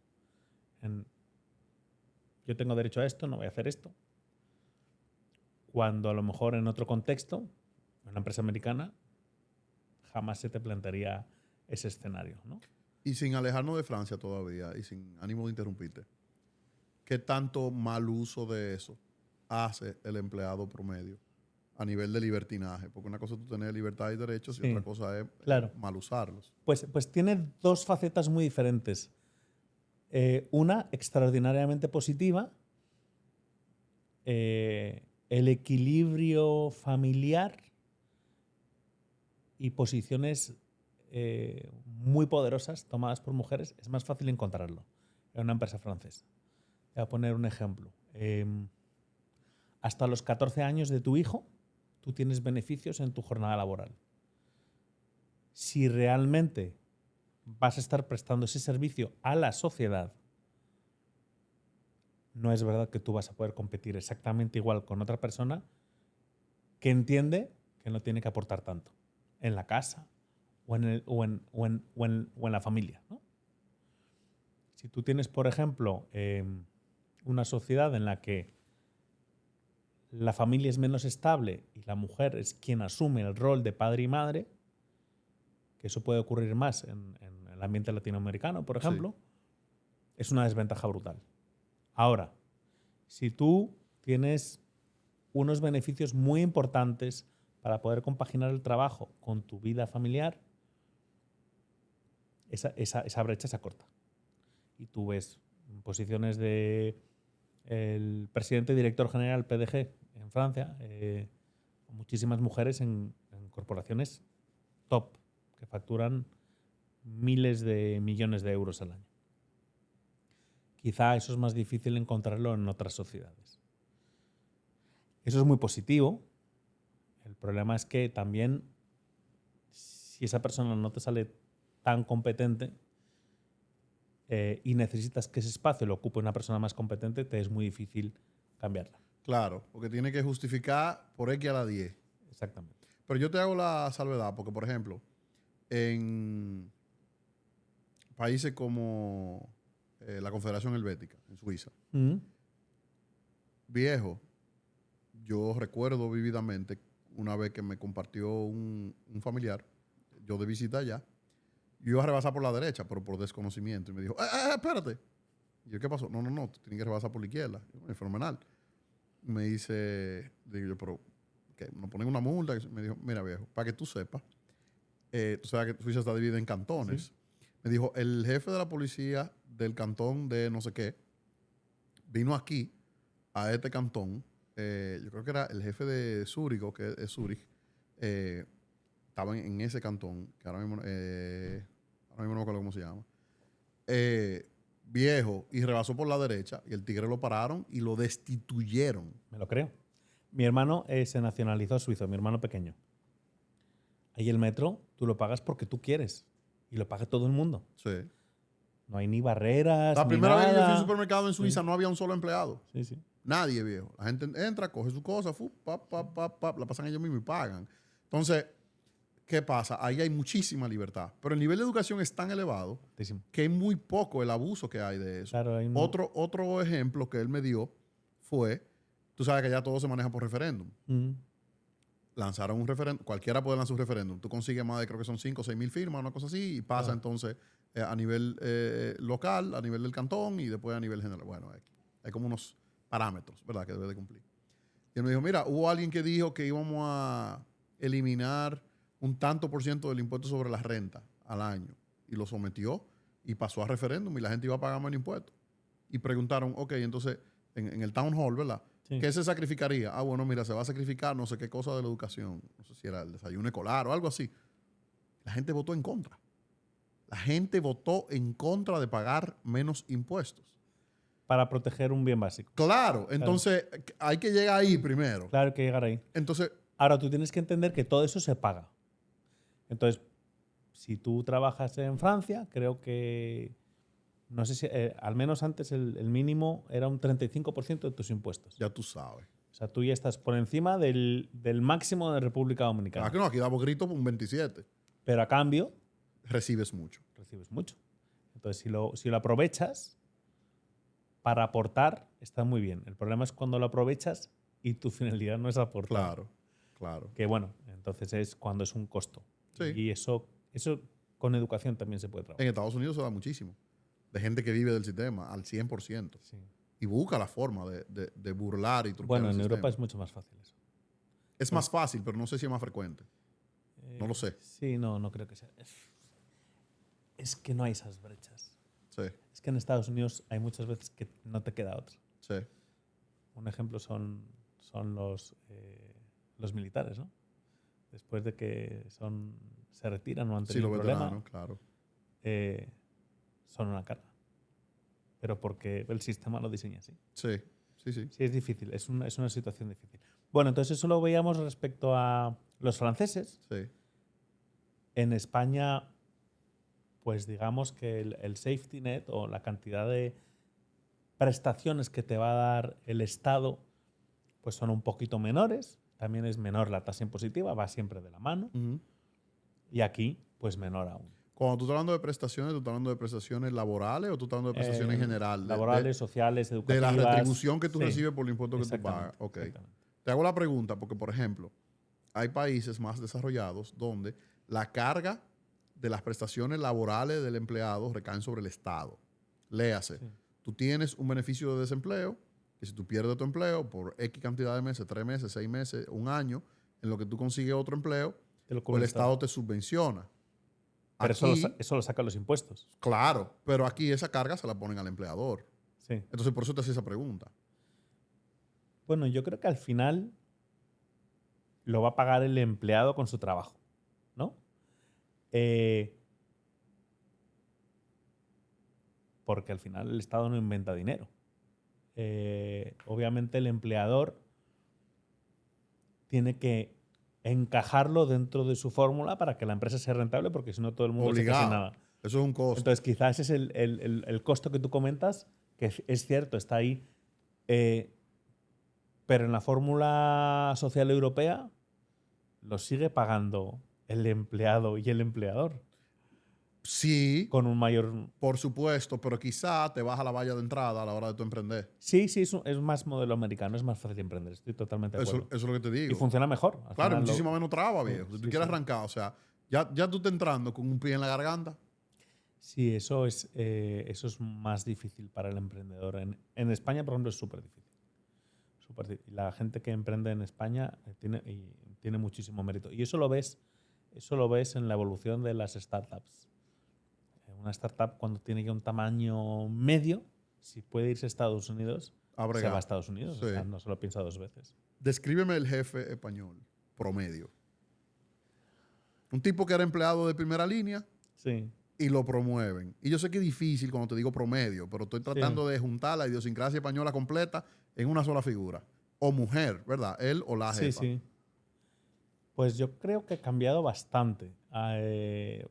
Yo tengo derecho a esto, no voy a hacer esto. Cuando a lo mejor en otro contexto, en una empresa americana, jamás se te plantearía ese escenario, ¿no? Y sin alejarnos de Francia todavía y sin ánimo de interrumpirte, ¿qué tanto mal uso de eso hace el empleado promedio a nivel de libertinaje? Porque una cosa es tú tener libertad y derechos y otra cosa es mal usarlos. Pues tiene 2 facetas muy diferentes. Una extraordinariamente positiva, el equilibrio familiar y posiciones muy poderosas tomadas por mujeres es más fácil encontrarlo en una empresa francesa. Voy a poner un ejemplo. Hasta los 14 años de tu hijo, tú tienes beneficios en tu jornada laboral. Si realmente vas a estar prestando ese servicio a la sociedad, no es verdad que tú vas a poder competir exactamente igual con otra persona que entiende que no tiene que aportar tanto en la casa o en la familia, ¿no? Si tú tienes, por ejemplo, una sociedad en la que la familia es menos estable y la mujer es quien asume el rol de padre y madre, que eso puede ocurrir más en el ambiente latinoamericano, por ejemplo, es una desventaja brutal. Ahora, si tú tienes unos beneficios muy importantes para poder compaginar el trabajo con tu vida familiar, esa brecha se acorta. Y tú ves posiciones de el presidente y director general PDG en Francia, muchísimas mujeres en corporaciones top que facturan miles de millones de euros al año. Quizá eso es más difícil encontrarlo en otras sociedades. Eso es muy positivo. El problema es que también, si esa persona no te sale tan competente y necesitas que ese espacio lo ocupe una persona más competente, te es muy difícil cambiarla. Claro, porque tiene que justificar por X a la 10. Exactamente. Pero yo te hago la salvedad, porque, por ejemplo, en países como la Confederación Helvética, en Suiza, viejo, yo recuerdo vívidamente una vez que me compartió un familiar, yo de visita allá, yo iba a rebasar por la derecha, pero por desconocimiento. Y me dijo, espérate. Y yo, ¿qué pasó? No, tú tienes que rebasar por la izquierda. Yo, fenomenal. Me dice, digo yo, pero ¿qué? ¿Nos ponen una multa? Me dijo, mira, viejo, para que tú sepas, tú sabes que Suiza está dividida en cantones. Sí. Me dijo, el jefe de la policía del cantón de no sé qué vino aquí a este cantón. Yo creo que era el jefe de Zúrich, que es Zúrich. Estaba en ese cantón, que ahora mismo no me acuerdo cómo se llama. Viejo, y rebasó por la derecha, y el tigre lo pararon y lo destituyeron. Me lo creo. Mi hermano se nacionalizó suizo, mi hermano pequeño. Ahí el metro, tú lo pagas porque tú quieres. Y lo paga todo el mundo. Sí. No hay ni barreras, La ni primera nada. vez que yo fui al supermercado en Suiza, sí. No había un solo empleado. Sí, sí. Nadie, viejo. La gente entra, coge su cosa, la pasan ellos mismos y pagan. Entonces, ¿qué pasa? Ahí hay muchísima libertad. Pero el nivel de educación es tan elevado que es muy poco el abuso que hay de eso. Claro, hay Otro ejemplo que él me dio fue, tú sabes que ya todo se maneja por referéndum. Lanzaron un referéndum, cualquiera puede lanzar un referéndum. Tú consigues más de, creo que son 5 o 6 mil firmas, una cosa así, y pasa entonces a nivel local, a nivel del cantón y después a nivel general. Bueno, hay como unos parámetros, ¿verdad?, que debe de cumplir. Y él me dijo, mira, hubo alguien que dijo que íbamos a eliminar un tanto por ciento del impuesto sobre la renta al año. Y lo sometió y pasó a referéndum y la gente iba a pagar menos impuestos. Y preguntaron, ok, entonces, en el town hall, ¿verdad? Sí. ¿Qué se sacrificaría? Ah, bueno, mira, se va a sacrificar no sé qué cosa de la educación. No sé si era el desayuno escolar o algo así. La gente votó en contra. La gente votó en contra de pagar menos impuestos. Para proteger un bien básico. Claro, entonces hay que llegar ahí primero. Claro, hay que llegar ahí. Entonces, ahora tú tienes que entender que todo eso se paga. Entonces, si tú trabajas en Francia, creo que, no sé si, al menos antes el mínimo era un 35% de tus impuestos. Ya tú sabes. O sea, tú ya estás por encima del máximo de República Dominicana. Ah, que no, aquí damos gritos por un 27. Pero a cambio... recibes mucho. Recibes mucho. Entonces, si lo aprovechas para aportar, está muy bien. El problema es cuando lo aprovechas y tu finalidad no es aportar. Claro. Que bueno, entonces es cuando es un costo. Sí. Y eso con educación también se puede trabajar. En Estados Unidos se da muchísimo. De gente que vive del sistema al 100%. Sí. Y busca la forma de burlar y truquear Bueno, el en sistema. Europa es mucho más fácil eso. Es más fácil, pero no sé si es más frecuente. No lo sé. Sí, no creo que sea. Es que no hay esas brechas. Sí. Es que en Estados Unidos hay muchas veces que no te queda otra. Sí. Un ejemplo son son los militares, ¿no? Después de que se retiran, no han Sí, tenido los problema, veteranos, claro. son una carga. Pero porque el sistema lo diseña así. Sí, sí, sí. Sí, es difícil, es una situación difícil. Bueno, entonces eso lo veíamos respecto a los franceses. Sí. En España, pues digamos que el safety net o la cantidad de prestaciones que te va a dar el Estado pues son un poquito menores. También es menor la tasa impositiva, va siempre de la mano. Ujú. Y aquí, pues menor aún. Cuando tú estás hablando de prestaciones, ¿tú estás hablando de prestaciones laborales o tú estás hablando de prestaciones en general? Laborales, sociales, De educativas. la retribución que tú Sí, recibes por el impuesto que tú pagas. exactamente, Ok. exactamente. Te hago la pregunta porque, por ejemplo, hay países más desarrollados donde la carga de las prestaciones laborales del empleado recaen sobre el Estado. Léase, Sí. tú tienes un beneficio de desempleo, que si tú pierdes tu empleo por X cantidad de meses, 3 meses, 6 meses, un año, en lo que tú consigues otro empleo, Te lo pues cubre el el Estado. Estado te subvenciona. Pero Aquí, eso lo sacan los impuestos. claro, pero aquí esa carga se la ponen al empleador. Sí. Entonces, por eso te hacía esa pregunta. Bueno, yo creo que al final lo va a pagar el empleado con su trabajo, ¿no? Porque al final el Estado no inventa dinero. Obviamente el empleador tiene que encajarlo dentro de su fórmula para que la empresa sea rentable, porque si no todo el mundo se queda sin Obligado. nada. Eso es un costo. Entonces quizás ese es el costo que tú comentas, que es cierto, está ahí, pero en la fórmula social europea lo sigue pagando el empleado y el empleador Sí, con un mayor... por supuesto, pero quizá te baja la valla de entrada a la hora de tu emprender. Sí, es más modelo americano, es más fácil emprender, estoy totalmente de Eso, acuerdo. eso es lo que te Y digo. funciona mejor. Al Claro, final muchísimo menos traba, viejo. Si tú sí, quieres sí. arrancar, o sea, ya tú estás entrando con un pie en la garganta. Sí, eso es más difícil para el emprendedor. En España, por ejemplo, es súper difícil. La gente que emprende en España tiene muchísimo mérito. Y eso lo ves en la evolución de las startups. Una startup cuando tiene ya un tamaño medio, si puede irse a Estados Unidos, A se va a bregar. Estados Unidos. Sí. O sea, no se lo piensa dos veces. Descríbeme el jefe español promedio. Un tipo que era empleado de primera línea Sí, y lo promueven. Y yo sé que es difícil cuando te digo promedio, pero estoy sí, tratando de juntar la idiosincrasia española completa en una sola figura. O mujer, ¿verdad? Él o la sí, jefa. sí. Pues yo creo que ha cambiado bastante.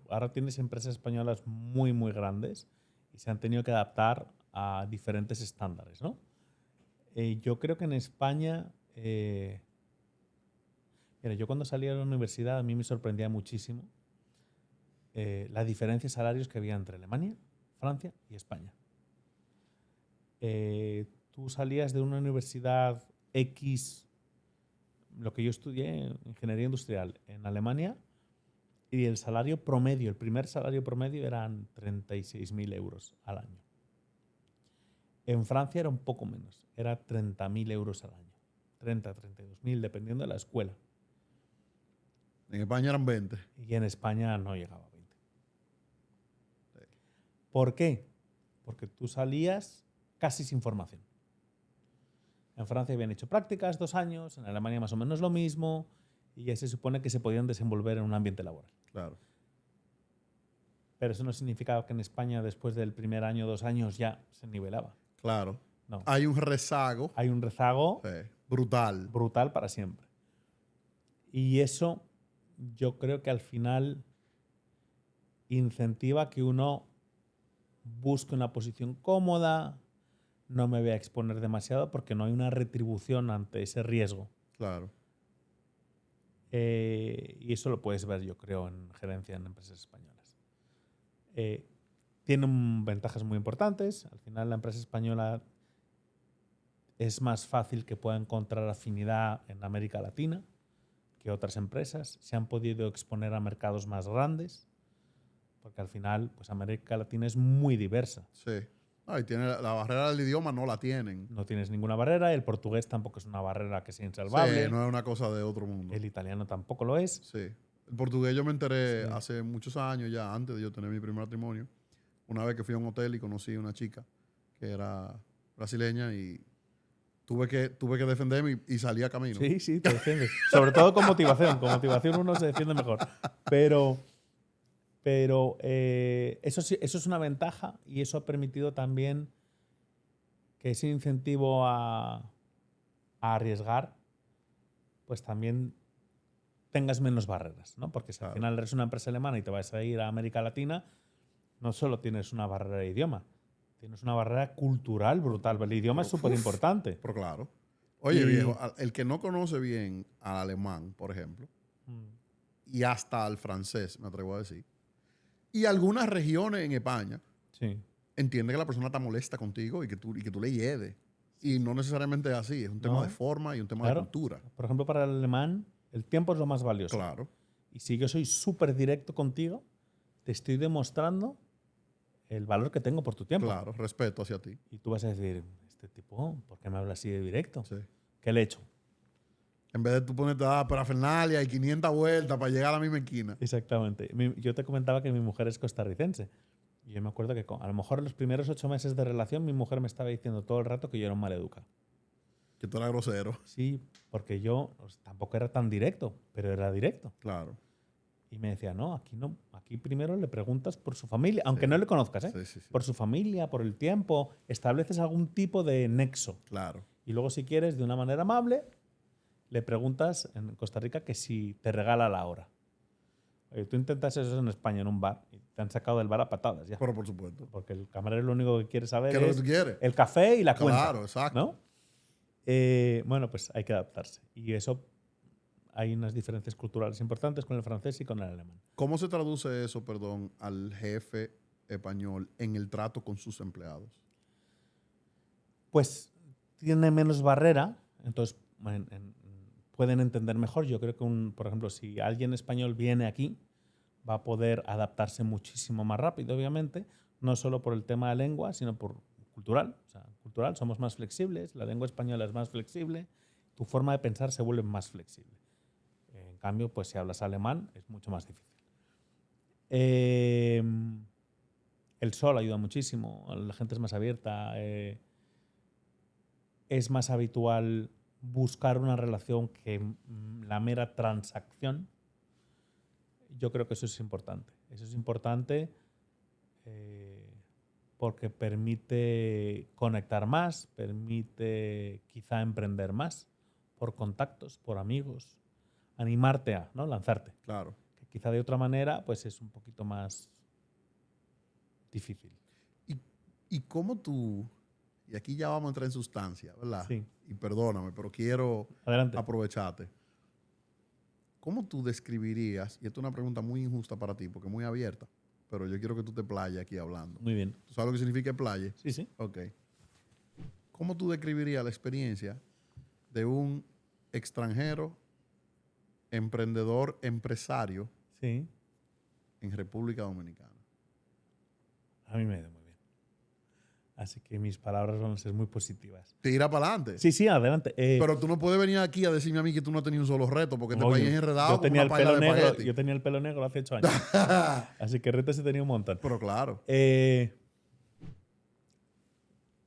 Ahora tienes empresas españolas muy, muy grandes y se han tenido que adaptar a diferentes estándares, ¿no? Yo creo que en España, mira, yo cuando salí a la universidad a mí me sorprendía muchísimo la diferencia de salarios que había entre Alemania, Francia y España. Tú salías de una universidad X, lo que yo estudié, ingeniería industrial, en Alemania, y el salario promedio, el primer salario promedio eran 36.000 euros al año. En Francia era un poco menos, era 30.000 euros al año. 30, 32.000, dependiendo de la escuela. En España eran 20. Y en España no llegaba a 20. ¿Por qué? Porque tú salías casi sin formación. En Francia habían hecho prácticas 2 años, en Alemania más o menos lo mismo, y ya se supone que se podían desenvolver en un ambiente laboral. Claro. Pero eso no significaba que en España después del primer año, 2 años ya se nivelaba. Claro. No. Hay un rezago. Hay un rezago Brutal. brutal para siempre. Y eso yo creo que al final incentiva que uno busque una posición cómoda, no me voy a exponer demasiado porque no hay una retribución ante ese riesgo. Claro. Y eso lo puedes ver, yo creo, en gerencia en empresas españolas. Tienen ventajas muy importantes. Al final la empresa española es más fácil que pueda encontrar afinidad en América Latina que otras empresas. Se han podido exponer a mercados más grandes porque al final pues América Latina es muy diversa. Sí. Y tiene la barrera del idioma, no la tienen. No tienes ninguna barrera. El portugués tampoco es una barrera que sea insalvable. Sí, no es una cosa de otro mundo. El italiano tampoco lo es. Sí. El portugués yo me enteré hace muchos años ya, antes de yo tener mi primer matrimonio. Una vez que fui a un hotel y conocí a una chica que era brasileña y tuve que defenderme y salí a camino. Sí, sí, te defiendes. Sobre todo con motivación. Con motivación uno se defiende mejor. Pero eso, eso es una ventaja y eso ha permitido también que ese incentivo a arriesgar, pues también tengas menos barreras, ¿no? Porque si al final eres una empresa alemana y te vas a ir a América Latina, no solo tienes una barrera de idioma, tienes una barrera cultural brutal. El idioma es súper importante. Pero claro. Oye, viejo, el que no conoce bien al alemán, por ejemplo, y hasta al francés, me atrevo a decir, y algunas regiones en España, entiende que la persona está molesta contigo y que tú le lleves. Y no necesariamente es así, es un tema de forma y un tema de cultura. Por ejemplo, para el alemán, el tiempo es lo más valioso. Claro. Y si yo soy súper directo contigo, te estoy demostrando el valor que tengo por tu tiempo. Claro, respeto hacia ti. Y tú vas a decir, este tipo, ¿por qué me habla así de directo? Sí. ¿Qué le he hecho? En vez de tú ponerte a dar parafernalia y 500 vueltas para llegar a la misma esquina. Exactamente. Yo te comentaba que mi mujer es costarricense. Y yo me acuerdo que a lo mejor en los primeros 8 meses de relación mi mujer me estaba diciendo todo el rato que yo era un maleducado. Que tú eras grosero. Sí, porque yo tampoco era tan directo, pero era directo. Claro. Y me decía, no, aquí primero le preguntas por su familia, aunque no le conozcas, ¿eh? Sí. Por su familia, por el tiempo, estableces algún tipo de nexo. Claro. Y luego, si quieres, de una manera amable, le preguntas en Costa Rica que si te regala la hora. Oye, tú intentas eso en España, en un bar, y te han sacado del bar a patadas ya. Pero por supuesto. Porque el camarero lo único que quiere saber ¿Qué es lo es que tú quieres? el café y la cuenta. Claro, exacto. ¿No? Bueno, pues hay que adaptarse. Y eso, hay unas diferencias culturales importantes con el francés y con el alemán. ¿Cómo se traduce eso, perdón, al jefe español en el trato con sus empleados? Pues tiene menos barrera, entonces pueden entender mejor. Yo creo que, por ejemplo, si alguien español viene aquí, va a poder adaptarse muchísimo más rápido, obviamente, no solo por el tema de lengua, sino por cultural. O sea, cultural, somos más flexibles, la lengua española es más flexible, tu forma de pensar se vuelve más flexible. En cambio, pues si hablas alemán, es mucho más difícil. El sol ayuda muchísimo, la gente es más abierta, es más habitual buscar una relación que la mera transacción. Yo creo que eso es importante. Eso es importante porque permite conectar más, permite quizá emprender más por contactos, por amigos, animarte a, ¿no? Lanzarte. Claro. Que quizá de otra manera pues es un poquito más difícil. ¿Y cómo tú, y aquí ya vamos a entrar en sustancia, ¿verdad? Sí. Y perdóname, pero quiero aprovecharte. ¿Cómo tú describirías, y esta es una pregunta muy injusta para ti, porque es muy abierta, pero yo quiero que tú te playes aquí hablando. Muy bien. ¿Tú sabes lo que significa playe? Sí, sí. Ok. ¿Cómo tú describirías la experiencia de un extranjero, emprendedor, empresario Sí. en República Dominicana? A mí me ha ido muy bien. Así que mis palabras van a ser muy positivas. Tira para adelante. Sí, sí, adelante. Pero tú no puedes venir aquí a decirme a mí que tú no tenías un solo reto, porque este país es enredado yo tenía como una paila de espagueti. Yo tenía el pelo negro hace 8 años. Así que retos he tenido un montón. Pero claro.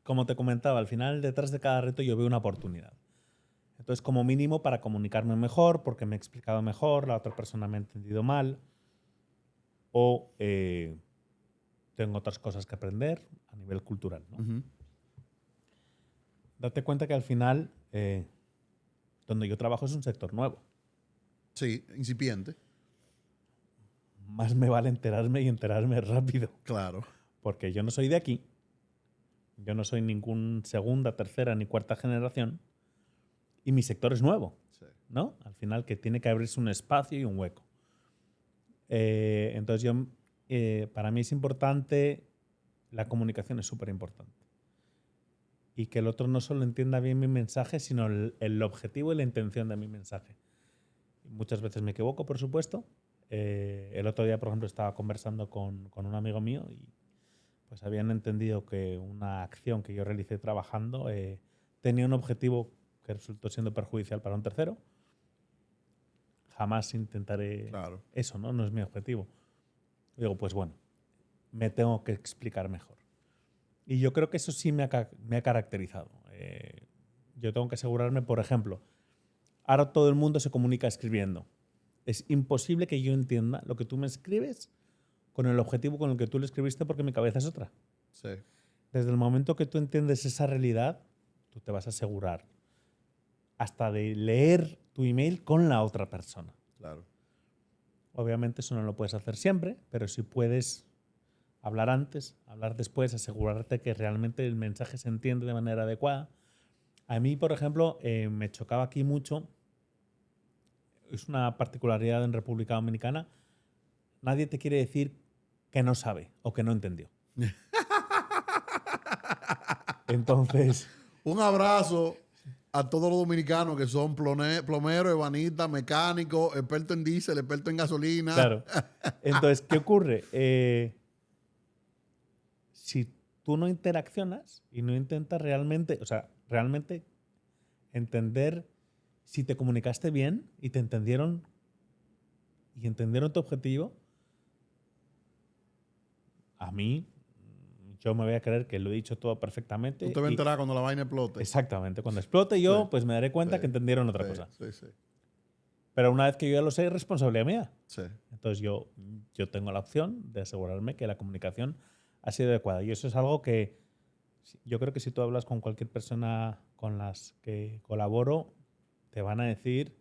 Como te comentaba, al final detrás de cada reto yo veo una oportunidad. Entonces, como mínimo, para comunicarme mejor, porque me he explicado mejor, la otra persona me ha entendido mal, o tengo otras cosas que aprender a nivel cultural, ¿no? Date cuenta que al final, donde yo trabajo es un sector nuevo. Sí, incipiente. Más me vale enterarme rápido. Claro. Porque yo no soy de aquí. Yo no soy ningún segunda, tercera ni cuarta generación. Y mi sector es nuevo. Sí. ¿No? Al final que tiene que abrirse un espacio y un hueco. Entonces para mí es importante, la comunicación es súper importante. Y que el otro no solo entienda bien mi mensaje, sino el objetivo y la intención de mi mensaje. Muchas veces me equivoco, por supuesto. El otro día, por ejemplo, estaba conversando con un amigo mío y pues habían entendido que una acción que yo realicé trabajando tenía un objetivo que resultó siendo perjudicial para un tercero. Jamás intentaré eso, ¿no? No es mi objetivo. Digo, pues bueno, me tengo que explicar mejor. Y yo creo que eso sí me ha caracterizado. yo tengo que asegurarme, por ejemplo, ahora todo el mundo se comunica escribiendo. Es imposible que yo entienda lo que tú me escribes con el objetivo con el que tú lo escribiste porque mi cabeza es otra. Sí. Desde el momento que tú entiendes esa realidad, tú te vas a asegurar hasta de leer tu email con la otra persona. Claro. Obviamente eso no lo puedes hacer siempre, pero si puedes hablar antes, hablar después, asegurarte que realmente el mensaje se entiende de manera adecuada. A mí, por ejemplo, me chocaba aquí mucho, es una particularidad en República Dominicana, nadie te quiere decir que no sabe o que no entendió. Entonces, Un abrazo a todos los dominicanos que son plomeros, ebanistas, mecánicos, expertos en diésel, expertos en gasolina. claro. Entonces, ¿qué ocurre? Si tú no interaccionas y no intentas realmente, o sea, realmente entender si te comunicaste bien y te entendieron y entendieron tu objetivo, a mí, yo me voy a creer que lo he dicho todo perfectamente. Tú te vas a enterar cuando la vaina explote. Exactamente. Cuando explote yo, Sí, pues me daré cuenta sí, que entendieron otra sí, cosa. Sí, sí. Pero una vez que yo ya lo sé, es responsabilidad mía. Sí. Entonces yo tengo la opción de asegurarme que la comunicación ha sido adecuada. Y eso es algo que yo creo que si tú hablas con cualquier persona con las que colaboro, te van a decir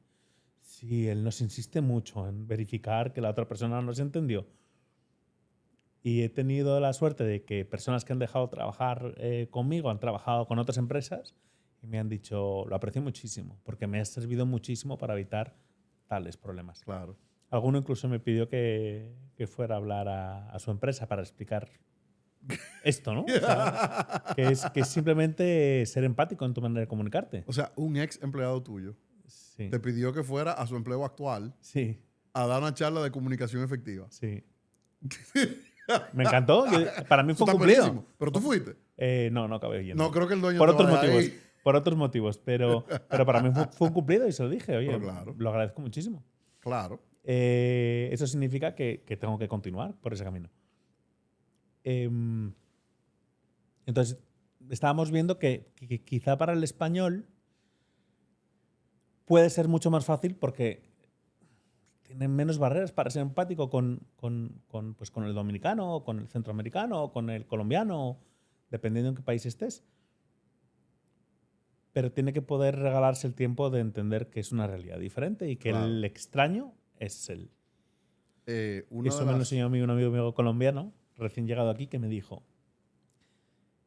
si él nos insiste mucho en verificar que la otra persona nos entendió. Y he tenido la suerte de que personas que han dejado trabajar conmigo han trabajado con otras empresas y me han dicho, lo aprecio muchísimo, porque me ha servido muchísimo para evitar tales problemas. Claro. Alguno incluso me pidió que fuera a hablar a su empresa para explicar esto, ¿no? O sea, que es simplemente ser empático en tu manera de comunicarte. O sea, un ex empleado tuyo Sí. te pidió que fuera a su empleo actual Sí, a dar una charla de comunicación efectiva. sí. Me encantó. Para mí Eso fue un está cumplido. buenísimo. Pero tú fuiste. No acabé yendo. No creo que el dueño Por te otros vaya motivos. ahí. Por otros motivos. Pero para mí fue un cumplido y se lo dije. Oye, Pero claro. lo agradezco muchísimo. Claro. Eso significa que tengo que continuar por ese camino. Entonces, estábamos viendo que quizá para el español puede ser mucho más fácil porque tienen menos barreras para ser empático con el dominicano, o con el centroamericano, o con el colombiano, dependiendo en qué país estés. Pero tiene que poder regalarse el tiempo de entender que es una realidad diferente y que Claro. el extraño es él. Una Eso de me lo las... enseñó a mí un amigo mío colombiano, recién llegado aquí, que me dijo,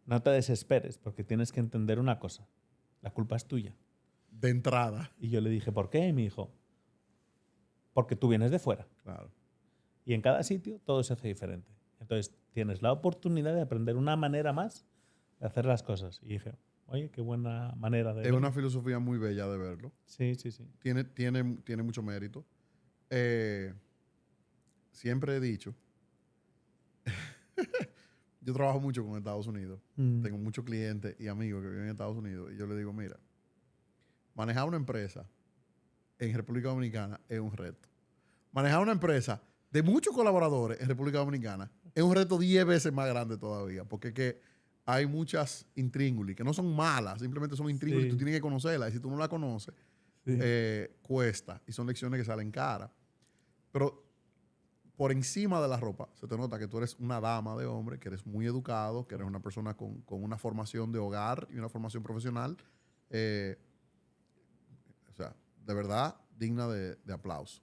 no te desesperes porque tienes que entender una cosa, la culpa es tuya. De entrada. Y yo le dije, ¿por qué? Y me dijo, porque tú vienes de fuera. Claro. Y en cada sitio todo se hace diferente. Entonces tienes la oportunidad de aprender una manera más de hacer las cosas. Y dije, oye, qué buena manera de Es verlo. una filosofía muy bella de verlo. Sí, sí, sí. Tiene mucho mérito. Siempre he dicho, yo trabajo mucho con Estados Unidos. Tengo muchos clientes y amigos que viven en Estados Unidos. Y yo les digo, mira, manejar una empresa en República Dominicana es un reto. Manejar una empresa de muchos colaboradores en República Dominicana es un reto 10 veces más grande todavía. Porque es que hay muchas intríngulis que no son malas, simplemente son intríngulis. Sí. Tú tienes que conocerlas. Y si tú no la conoces, Sí. cuesta. Y son lecciones que salen caras. Pero por encima de la ropa se te nota que tú eres una dama de hombre, que eres muy educado, que eres una persona con una formación de hogar y una formación profesional. O sea, de verdad, digna de aplauso.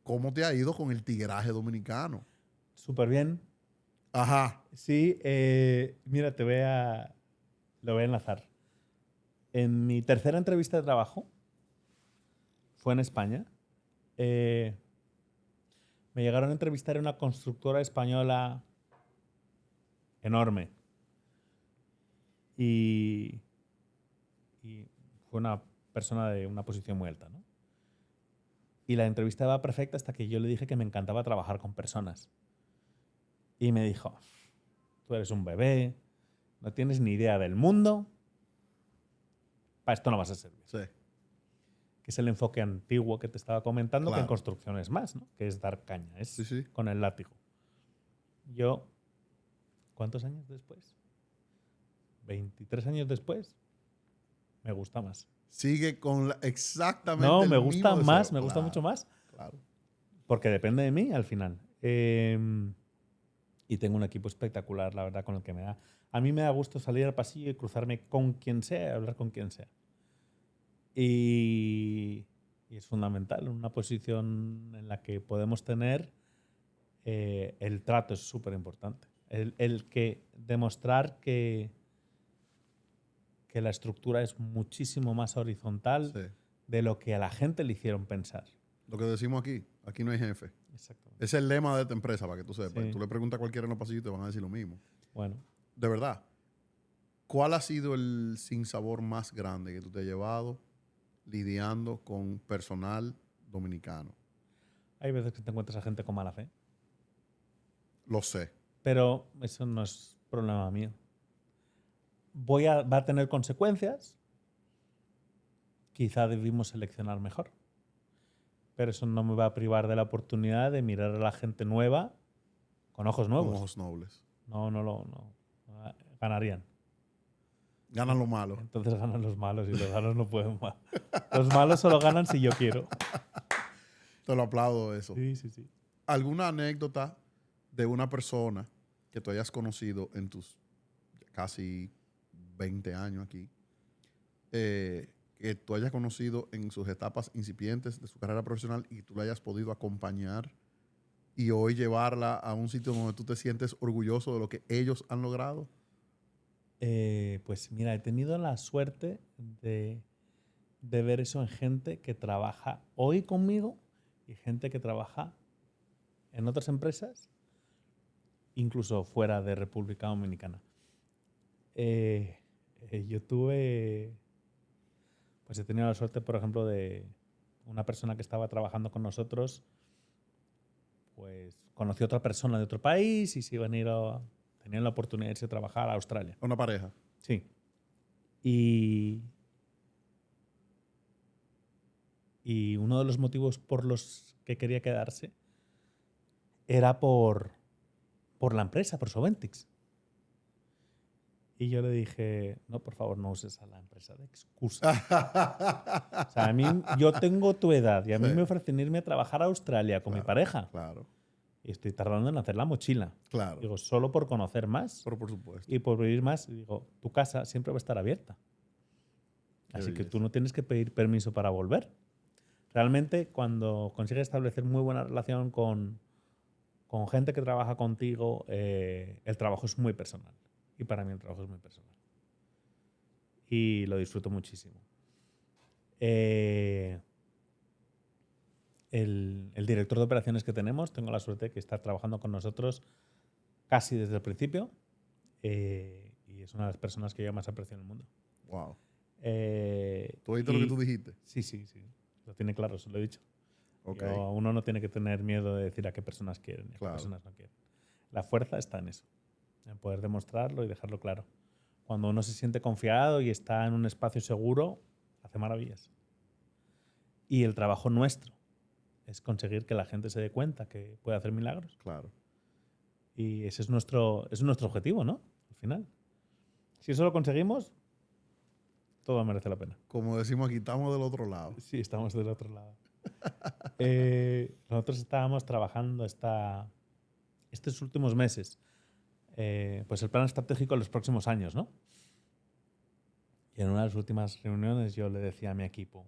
¿Cómo te ha ido con el tigueraje dominicano? Súper bien. Ajá. Sí, mira, lo voy a enlazar. En mi tercera entrevista de trabajo, fue en España, me llegaron a entrevistar en una constructora española enorme. Y fue una persona de una posición muy alta, ¿no? Y la entrevista va perfecta hasta que yo le dije que me encantaba trabajar con personas. Y me dijo, tú eres un bebé, no tienes ni idea del mundo, para esto no vas a servir. Sí. Que es el enfoque antiguo que te estaba comentando, que en Claro. construcción es más, ¿no? Que es dar caña, es Sí. con el látigo. Yo, ¿cuántos años después? 23 años después, Me gusta más. Sigue con exactamente No, el me mismo gusta deseo. más, me gusta Claro, mucho más. claro. Porque depende de mí al final. Y tengo un equipo espectacular, la verdad, con el que me da. A mí me da gusto salir al pasillo y cruzarme con quien sea, hablar con quien sea. Y es fundamental. En una posición en la que podemos tener, el trato es súper importante. El que demostrar que la estructura es muchísimo más horizontal Sí. de lo que a la gente le hicieron pensar. Lo que decimos aquí no hay jefe. Exactamente. Es el lema de esta empresa, para que tú sepas. Sí. Tú le preguntas a cualquiera en los pasillos y te van a decir lo mismo. Bueno, De verdad, ¿cuál ha sido el sinsabor más grande que tú te has llevado lidiando con personal dominicano? hay veces que te encuentras a gente con mala fe, Lo sé. pero eso no es problema mío. Va a tener consecuencias. Quizá debimos seleccionar mejor. Pero eso no me va a privar de la oportunidad de mirar a la gente nueva con ojos nuevos. Con ojos nobles. No. Ganarían. Ganan lo malo. Entonces ganan los malos y los malos no pueden más. Los malos solo ganan si yo quiero. Te lo aplaudo eso. Sí. ¿Alguna anécdota de una persona que tú hayas conocido en tus casi 20 años aquí, que tú hayas conocido en sus etapas incipientes de su carrera profesional y tú la hayas podido acompañar y hoy llevarla a un sitio donde tú te sientes orgulloso de lo que ellos han logrado? Pues mira, he tenido la suerte de ver eso en gente que trabaja hoy conmigo y gente que trabaja en otras empresas, incluso fuera de República Dominicana. Yo he tenido la suerte, por ejemplo, de una persona que estaba trabajando con nosotros, pues conoció a otra persona de otro país y se iban a ir tenían la oportunidad de irse a trabajar a Australia. Una pareja. Sí. Y uno de los motivos por los que quería quedarse era por la empresa, por Soventix. Y yo le dije, no, por favor, no uses a la empresa de excusa. O sea, yo tengo tu edad y a mí Sí. me ofrecen irme a trabajar a Australia con mi pareja. Claro. Y estoy tardando en hacer la mochila. Claro. Digo, solo por conocer más Pero por supuesto. y por vivir más. Digo, tu casa siempre va a estar abierta. Qué Así que belleza. tú no tienes que pedir permiso para volver. Realmente, cuando consigues establecer muy buena relación con gente que trabaja contigo, el trabajo es muy personal. Y para mí el trabajo es muy personal. Y lo disfruto muchísimo. El director de operaciones que tenemos, tengo la suerte de que está trabajando con nosotros casi desde el principio. Y es una de las personas que yo más aprecio en el mundo. Wow. ¿Tú oíste lo que tú dijiste? Sí. Lo tiene claro, se lo he dicho. Okay. Uno no tiene que tener miedo de decir a qué personas quieren y a qué personas no quieren. La fuerza está en eso, en poder demostrarlo y dejarlo claro. Cuando uno se siente confiado y está en un espacio seguro, hace maravillas. Y el trabajo nuestro es conseguir que la gente se dé cuenta que puede hacer milagros. Claro. Y ese es nuestro objetivo, ¿no? Al final. Si eso lo conseguimos, todo merece la pena. Como decimos aquí, estamos del otro lado. Sí, estamos del otro lado. Nosotros estábamos trabajando estos últimos meses, pues el plan estratégico de los próximos años, ¿no? Y en una de las últimas reuniones yo le decía a mi equipo,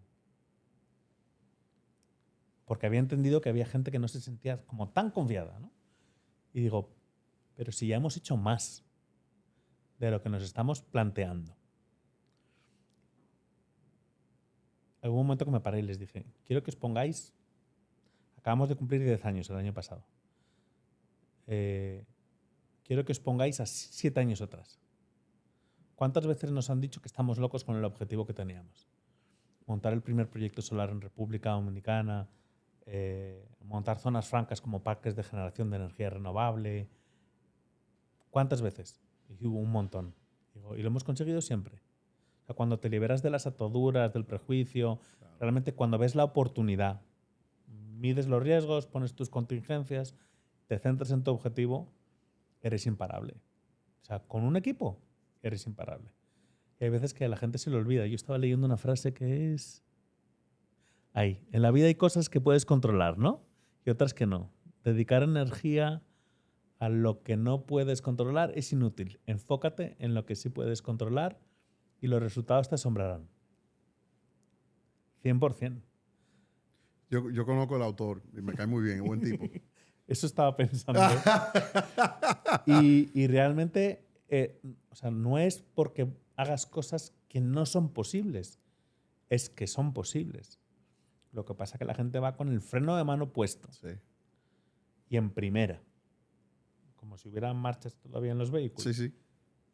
porque había entendido que había gente que no se sentía como tan confiada, ¿no? Y digo, pero si ya hemos hecho más de lo que nos estamos planteando. Hubo un momento que me paré y les dije, quiero que os pongáis, acabamos de cumplir 10 años el año pasado, quiero que os pongáis a 7 años atrás. ¿Cuántas veces nos han dicho que estamos locos con el objetivo que teníamos? Montar el primer proyecto solar en República Dominicana, montar zonas francas como parques de generación de energía renovable. ¿Cuántas veces? Y hubo un montón. Y lo hemos conseguido siempre. O sea, cuando te liberas de las ataduras, del prejuicio, claro, realmente cuando ves la oportunidad, mides los riesgos, pones tus contingencias, te centras en tu objetivo, eres imparable. O sea, con un equipo eres imparable. Y hay veces que a la gente se le olvida. Yo estaba leyendo una frase que es... Ahí, en la vida hay cosas que puedes controlar, ¿no? Y otras que no. Dedicar energía a lo que no puedes controlar es inútil. Enfócate en lo que sí puedes controlar y los resultados te asombrarán. 100%. Yo conozco el autor y me cae muy bien, es buen tipo. Eso estaba pensando. Y realmente, o sea, no es porque hagas cosas que no son posibles, es que son posibles. Lo que pasa es que la gente va con el freno de mano puesto Sí, y en primera, como si hubiera marchas todavía en los vehículos. sí.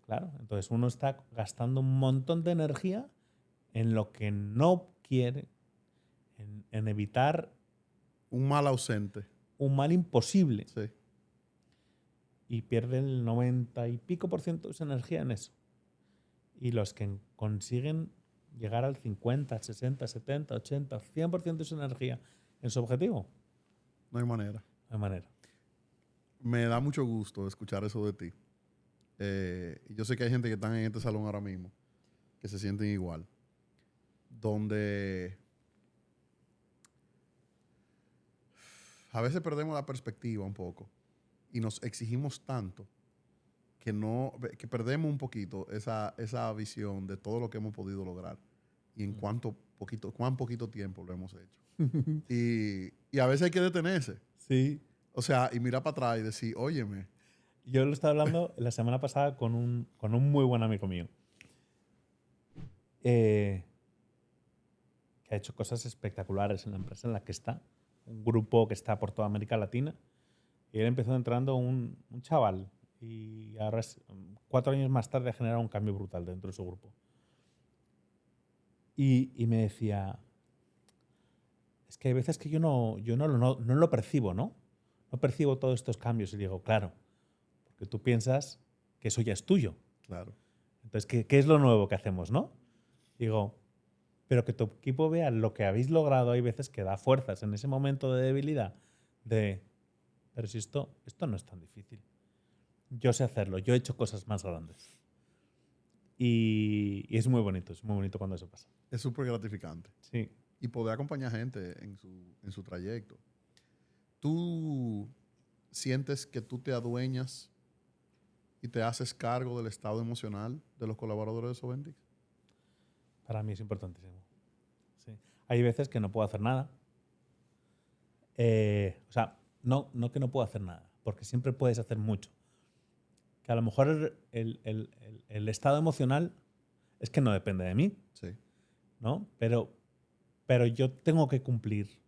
Claro, entonces uno está gastando un montón de energía en lo que no quiere, en evitar Un mal ausente. un mal imposible. Sí. Y pierde el 90 y pico por ciento de su energía en eso. Y los que consiguen llegar al 50, 60, 70, 80, 100% de su energía en su objetivo, No hay manera. no hay manera. Me da mucho gusto escuchar eso de ti. Yo sé que hay gente que están en este salón ahora mismo que se sienten igual. Donde a veces perdemos la perspectiva un poco y nos exigimos tanto que perdemos un poquito esa visión de todo lo que hemos podido lograr y en cuán poquito tiempo lo hemos hecho. Y a veces hay que detenerse. Sí. O sea, y mirar para atrás y decir, óyeme. Yo lo estaba hablando la semana pasada con un muy buen amigo mío. Que ha hecho cosas espectaculares en la empresa en la que está. Un grupo que está por toda América Latina. Y él empezó entrando un chaval. Y ahora, 4 años más tarde, ha generado un cambio brutal dentro de su grupo. Y me decía, es que hay veces que yo no lo percibo, ¿no? No percibo todos estos cambios. Y digo, claro, porque tú piensas que eso ya es tuyo. Claro. Entonces, ¿qué es lo nuevo que hacemos, no? Digo, pero que tu equipo vea lo que habéis logrado, hay veces que da fuerzas en ese momento de debilidad pero si esto no es tan difícil. Yo sé hacerlo, yo he hecho cosas más grandes. Y es muy bonito cuando eso pasa. Es súper gratificante. Sí. Y poder acompañar gente en su trayecto. ¿Tú sientes que tú te adueñas y te haces cargo del estado emocional de los colaboradores de Soventix? Para mí es importantísimo. Sí. Hay veces que no puedo hacer nada. O sea, no que no puedo hacer nada, porque siempre puedes hacer mucho. Que a lo mejor el estado emocional es que no depende de mí, Sí. ¿no? Pero yo tengo que cumplir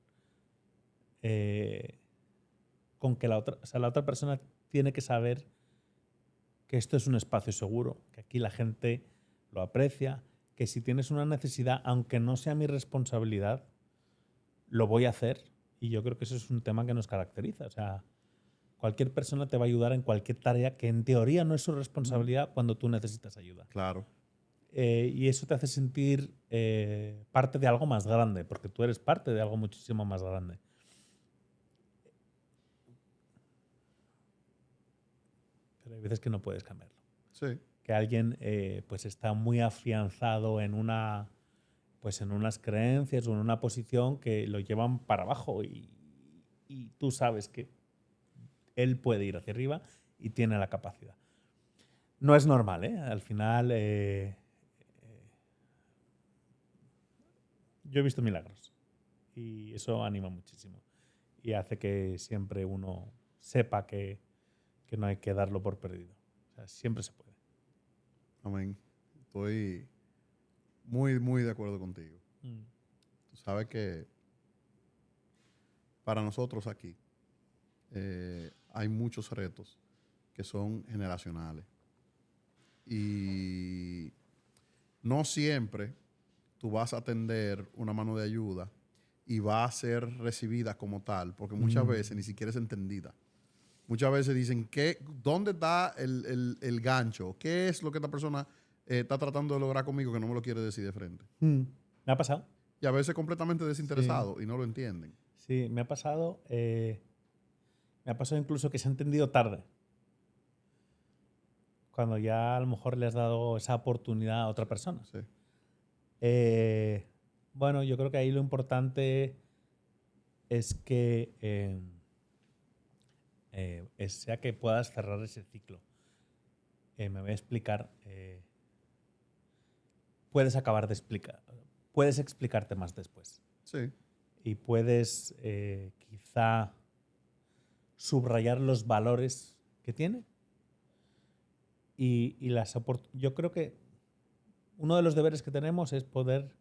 con que la otra persona tiene que saber que esto es un espacio seguro, que aquí la gente lo aprecia, que si tienes una necesidad, aunque no sea mi responsabilidad, lo voy a hacer. Y yo creo que eso es un tema que nos caracteriza. O sea, cualquier persona te va a ayudar en cualquier tarea que en teoría no es su responsabilidad cuando tú necesitas ayuda. Claro. Y eso te hace sentir parte de algo más grande, porque tú eres parte de algo muchísimo más grande. Pero hay veces que no puedes cambiarlo. Sí. Que alguien pues está muy afianzado en unas creencias o en una posición que lo llevan para abajo y tú sabes que él puede ir hacia arriba y tiene la capacidad. No es normal, ¿eh? Al final yo he visto milagros y eso anima muchísimo y hace que siempre uno sepa que no hay que darlo por perdido. O sea, siempre se puede. Amén. Estoy muy, muy de acuerdo contigo. Tú sabes que para nosotros aquí hay muchos retos que son generacionales. Y no siempre tú vas a atender una mano de ayuda y va a ser recibida como tal, porque muchas veces ni siquiera es entendida. Muchas veces dicen, ¿dónde está el gancho? ¿Qué es lo que esta persona está tratando de lograr conmigo que no me lo quiere decir de frente? Me ha pasado. Y a veces completamente desinteresado y no lo entienden. Sí, me ha pasado. Me ha pasado incluso que se ha entendido tarde. cuando ya a lo mejor le has dado esa oportunidad a otra persona. Sí. Bueno, yo creo que ahí lo importante es que sea que puedas cerrar ese ciclo. Me voy a explicar. Puedes acabar de explicar. Puedes explicarte más después. Sí. Y puedes quizá subrayar los valores que tiene. Y yo creo que uno de los deberes que tenemos es poder,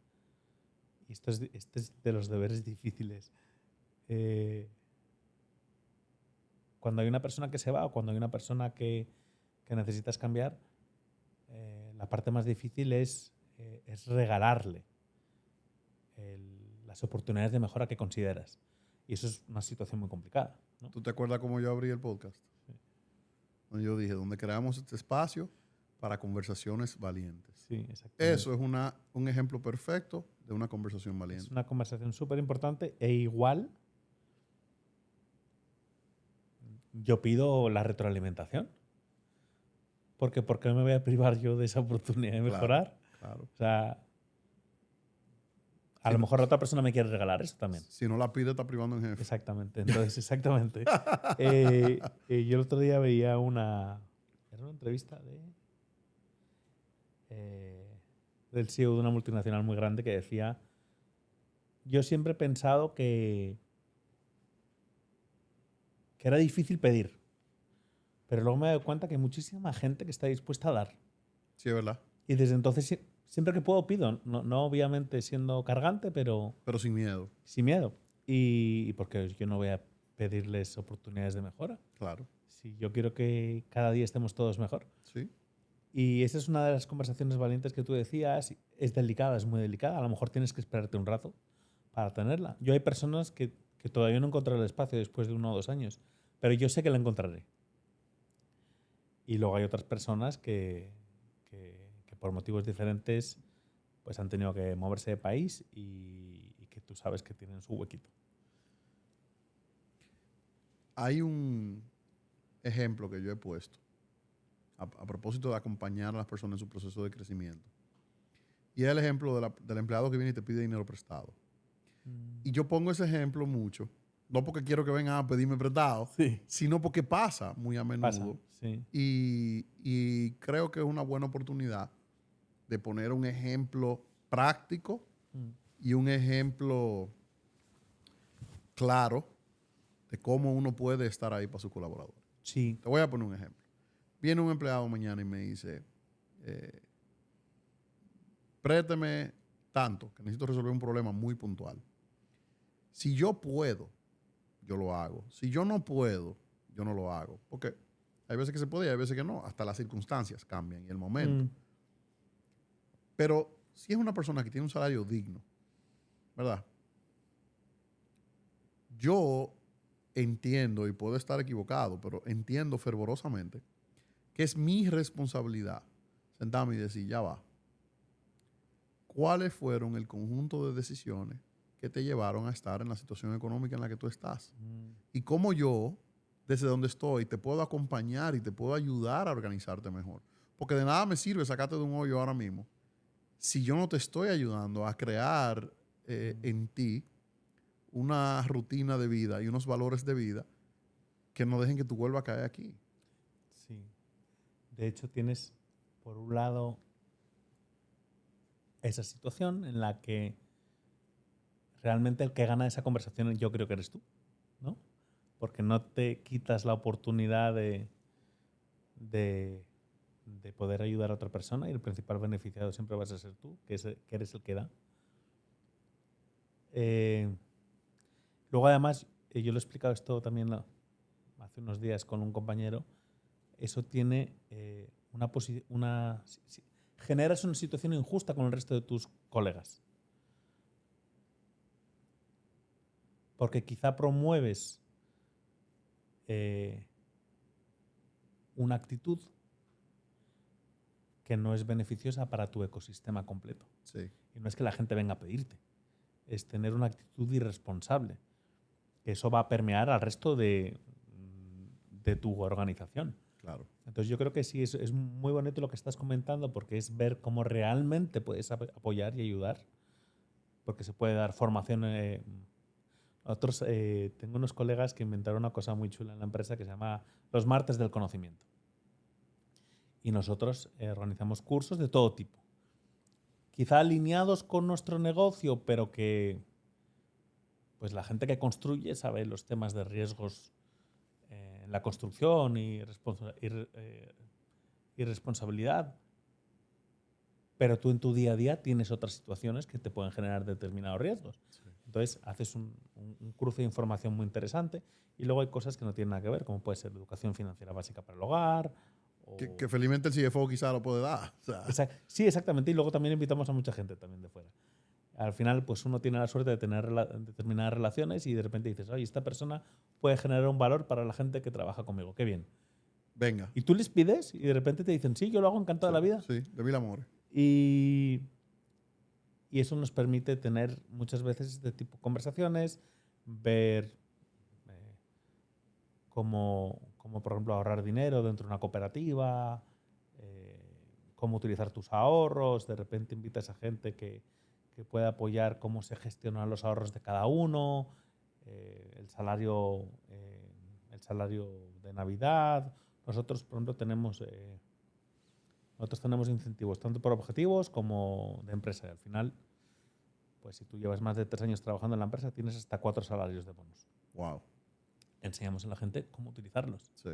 y este es de los deberes difíciles, cuando hay una persona que se va o cuando hay una persona que necesitas cambiar, la parte más difícil es regalarle las oportunidades de mejora que consideras. Y eso es una situación muy complicada, ¿no? ¿Tú te acuerdas cómo yo abrí el podcast? Sí. Donde yo dije, donde creamos este espacio para conversaciones valientes. Sí, exactamente. Eso es un ejemplo perfecto de una conversación valiente. Es una conversación súper importante e igual yo pido la retroalimentación. Porque ¿por qué me voy a privar yo de esa oportunidad de mejorar? Claro. O sea, a lo mejor la otra persona me quiere regalar eso también. Si no la pide, está privando en jefe. Exactamente. Entonces, exactamente. Yo el otro día veía era una entrevista del CEO de una multinacional muy grande que decía: yo siempre he pensado que era difícil pedir, pero luego me he dado cuenta que hay muchísima gente que está dispuesta a dar. Sí, es verdad. Y desde entonces, siempre que puedo, pido. No obviamente siendo cargante, pero sin miedo. Sin miedo. Y porque yo no voy a pedirles oportunidades de mejora. Claro. Si yo quiero que cada día estemos todos mejor. Sí. Y esa es una de las conversaciones valientes que tú decías. Es delicada, es muy delicada. A lo mejor tienes que esperarte un rato para tenerla. Yo hay personas que todavía no encontré el espacio después de 1 o 2 años, pero yo sé que la encontraré. Y luego hay otras personas que por motivos diferentes pues han tenido que moverse de país y que tú sabes que tienen su huequito. Hay un ejemplo que yo he puesto a propósito de acompañar a las personas en su proceso de crecimiento. Y es el ejemplo del empleado que viene y te pide dinero prestado. Y yo pongo ese ejemplo mucho, no porque quiero que vengan a pedirme prestado, Sí. sino porque pasa muy a menudo. Pasa, sí. Y creo que es una buena oportunidad de poner un ejemplo práctico y un ejemplo claro de cómo uno puede estar ahí para su colaborador. Sí. Te voy a poner un ejemplo. Viene un empleado mañana y me dice, présteme tanto, que necesito resolver un problema muy puntual. Si yo puedo, yo lo hago. Si yo no puedo, yo no lo hago. Porque hay veces que se puede y hay veces que no. Hasta las circunstancias cambian y el momento. Pero si es una persona que tiene un salario digno, ¿verdad? Yo entiendo, y puedo estar equivocado, pero entiendo fervorosamente que es mi responsabilidad sentarme y decir, ya va. ¿Cuáles fueron el conjunto de decisiones que te llevaron a estar en la situación económica en la que tú estás? Y cómo yo, desde donde estoy, te puedo acompañar y te puedo ayudar a organizarte mejor. Porque de nada me sirve sacarte de un hoyo ahora mismo si yo no te estoy ayudando a crear en ti una rutina de vida y unos valores de vida que no dejen que tú vuelvas a caer aquí. Sí. De hecho, tienes, por un lado, esa situación en la que realmente el que gana esa conversación yo creo que eres tú, ¿no? Porque no te quitas la oportunidad de poder ayudar a otra persona y el principal beneficiado siempre vas a ser tú, que eres el que da. Luego, además, yo lo he explicado esto también hace unos días con un compañero, eso tiene generas una situación injusta con el resto de tus colegas. Porque quizá promueves una actitud que no es beneficiosa para tu ecosistema completo. Sí. Y no es que la gente venga a pedirte, es tener una actitud irresponsable. Que eso va a permear al resto de tu organización. Claro. Entonces yo creo que sí, es muy bonito lo que estás comentando porque es ver cómo realmente puedes apoyar y ayudar, porque se puede dar formación. Otros, tengo unos colegas que inventaron una cosa muy chula en la empresa que se llama los martes del conocimiento. Y nosotros organizamos cursos de todo tipo. Quizá alineados con nuestro negocio, pero que pues la gente que construye sabe los temas de riesgos en la construcción y responsabilidad. Pero tú en tu día a día tienes otras situaciones que te pueden generar determinados riesgos. Sí. Entonces haces un cruce de información muy interesante y luego hay cosas que no tienen nada que ver, como puede ser educación financiera básica para el hogar. Que felizmente el CFO quizá lo puede dar. O sea. Sí, exactamente. Y luego también invitamos a mucha gente también de fuera. Al final, pues uno tiene la suerte de tener determinadas relaciones y de repente dices, oye, esta persona puede generar un valor para la gente que trabaja conmigo. Qué bien. Venga. Y tú les pides y de repente te dicen, sí, yo lo hago encantado de la vida. Sí, de mil amores. Y eso nos permite tener muchas veces este tipo de conversaciones, ver cómo, por ejemplo, ahorrar dinero dentro de una cooperativa, cómo utilizar tus ahorros. De repente invitas a gente que puede apoyar cómo se gestionan los ahorros de cada uno, el salario de Navidad. Nosotros, por ejemplo, tenemos incentivos tanto por objetivos como de empresa. Y al final, pues si tú llevas más de 3 años trabajando en la empresa, tienes hasta 4 salarios de bonus. Wow. Enseñamos a la gente cómo utilizarlos. Sí.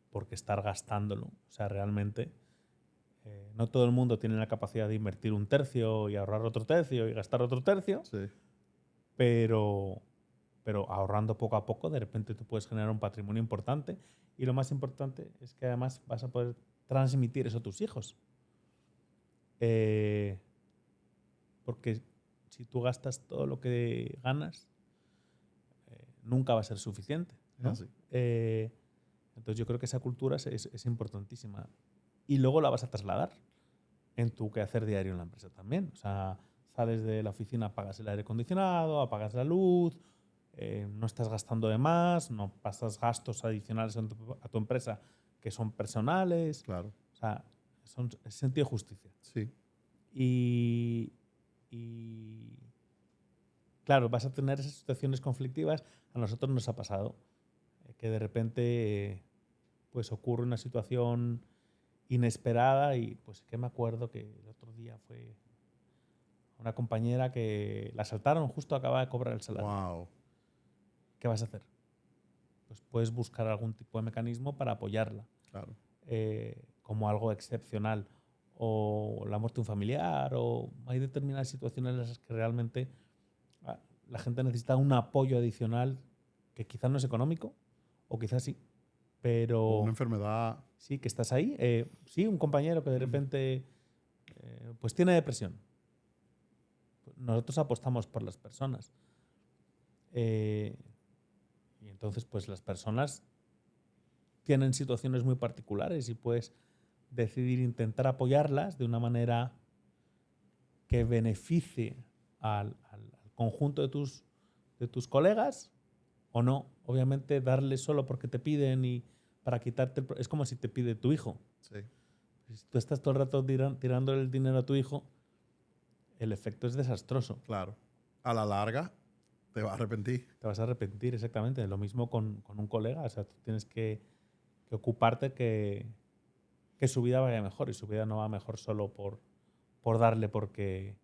Porque estar gastándolo, o sea, realmente no todo el mundo tiene la capacidad de invertir 1/3 y ahorrar otro tercio y gastar otro tercio, Sí. pero ahorrando poco a poco, de repente tú puedes generar un patrimonio importante y lo más importante es que además vas a poder transmitir eso a tus hijos. Porque si tú gastas todo lo que ganas, nunca va a ser suficiente, ¿no? Así. Entonces yo creo que esa cultura es importantísima. Y luego la vas a trasladar en tu quehacer diario en la empresa también. O sea, sales de la oficina, apagas el aire acondicionado, apagas la luz, no estás gastando de más, no pasas gastos adicionales a tu empresa que son personales. Claro. O sea, es sentido de justicia. Sí. Y claro, vas a tener esas situaciones conflictivas. A nosotros nos ha pasado que de repente pues ocurre una situación inesperada y pues que me acuerdo que el otro día fue una compañera que la asaltaron, justo acaba de cobrar el salario. Wow. ¿Qué vas a hacer? Pues puedes buscar algún tipo de mecanismo para apoyarla. Claro. Como algo excepcional. O la muerte de un familiar, o hay determinadas situaciones en las que realmente la gente necesita un apoyo adicional que quizás no es económico, o quizás sí, pero... O una enfermedad. Sí, que estás ahí. Sí, un compañero que de repente pues tiene depresión. Nosotros apostamos por las personas. Y entonces, pues las personas tienen situaciones muy particulares y puedes decidir intentar apoyarlas de una manera que beneficie al conjunto de tus colegas o no. Obviamente, darles solo porque te piden y para quitarte es como si te pide tu hijo. Sí. Si tú estás todo el rato tirando el dinero a tu hijo, el efecto es desastroso. Claro. A la larga te vas a arrepentir. Te vas a arrepentir, exactamente. Lo mismo con un colega. O sea, tú tienes que ocuparte que su vida vaya mejor, y su vida no va mejor solo por darle porque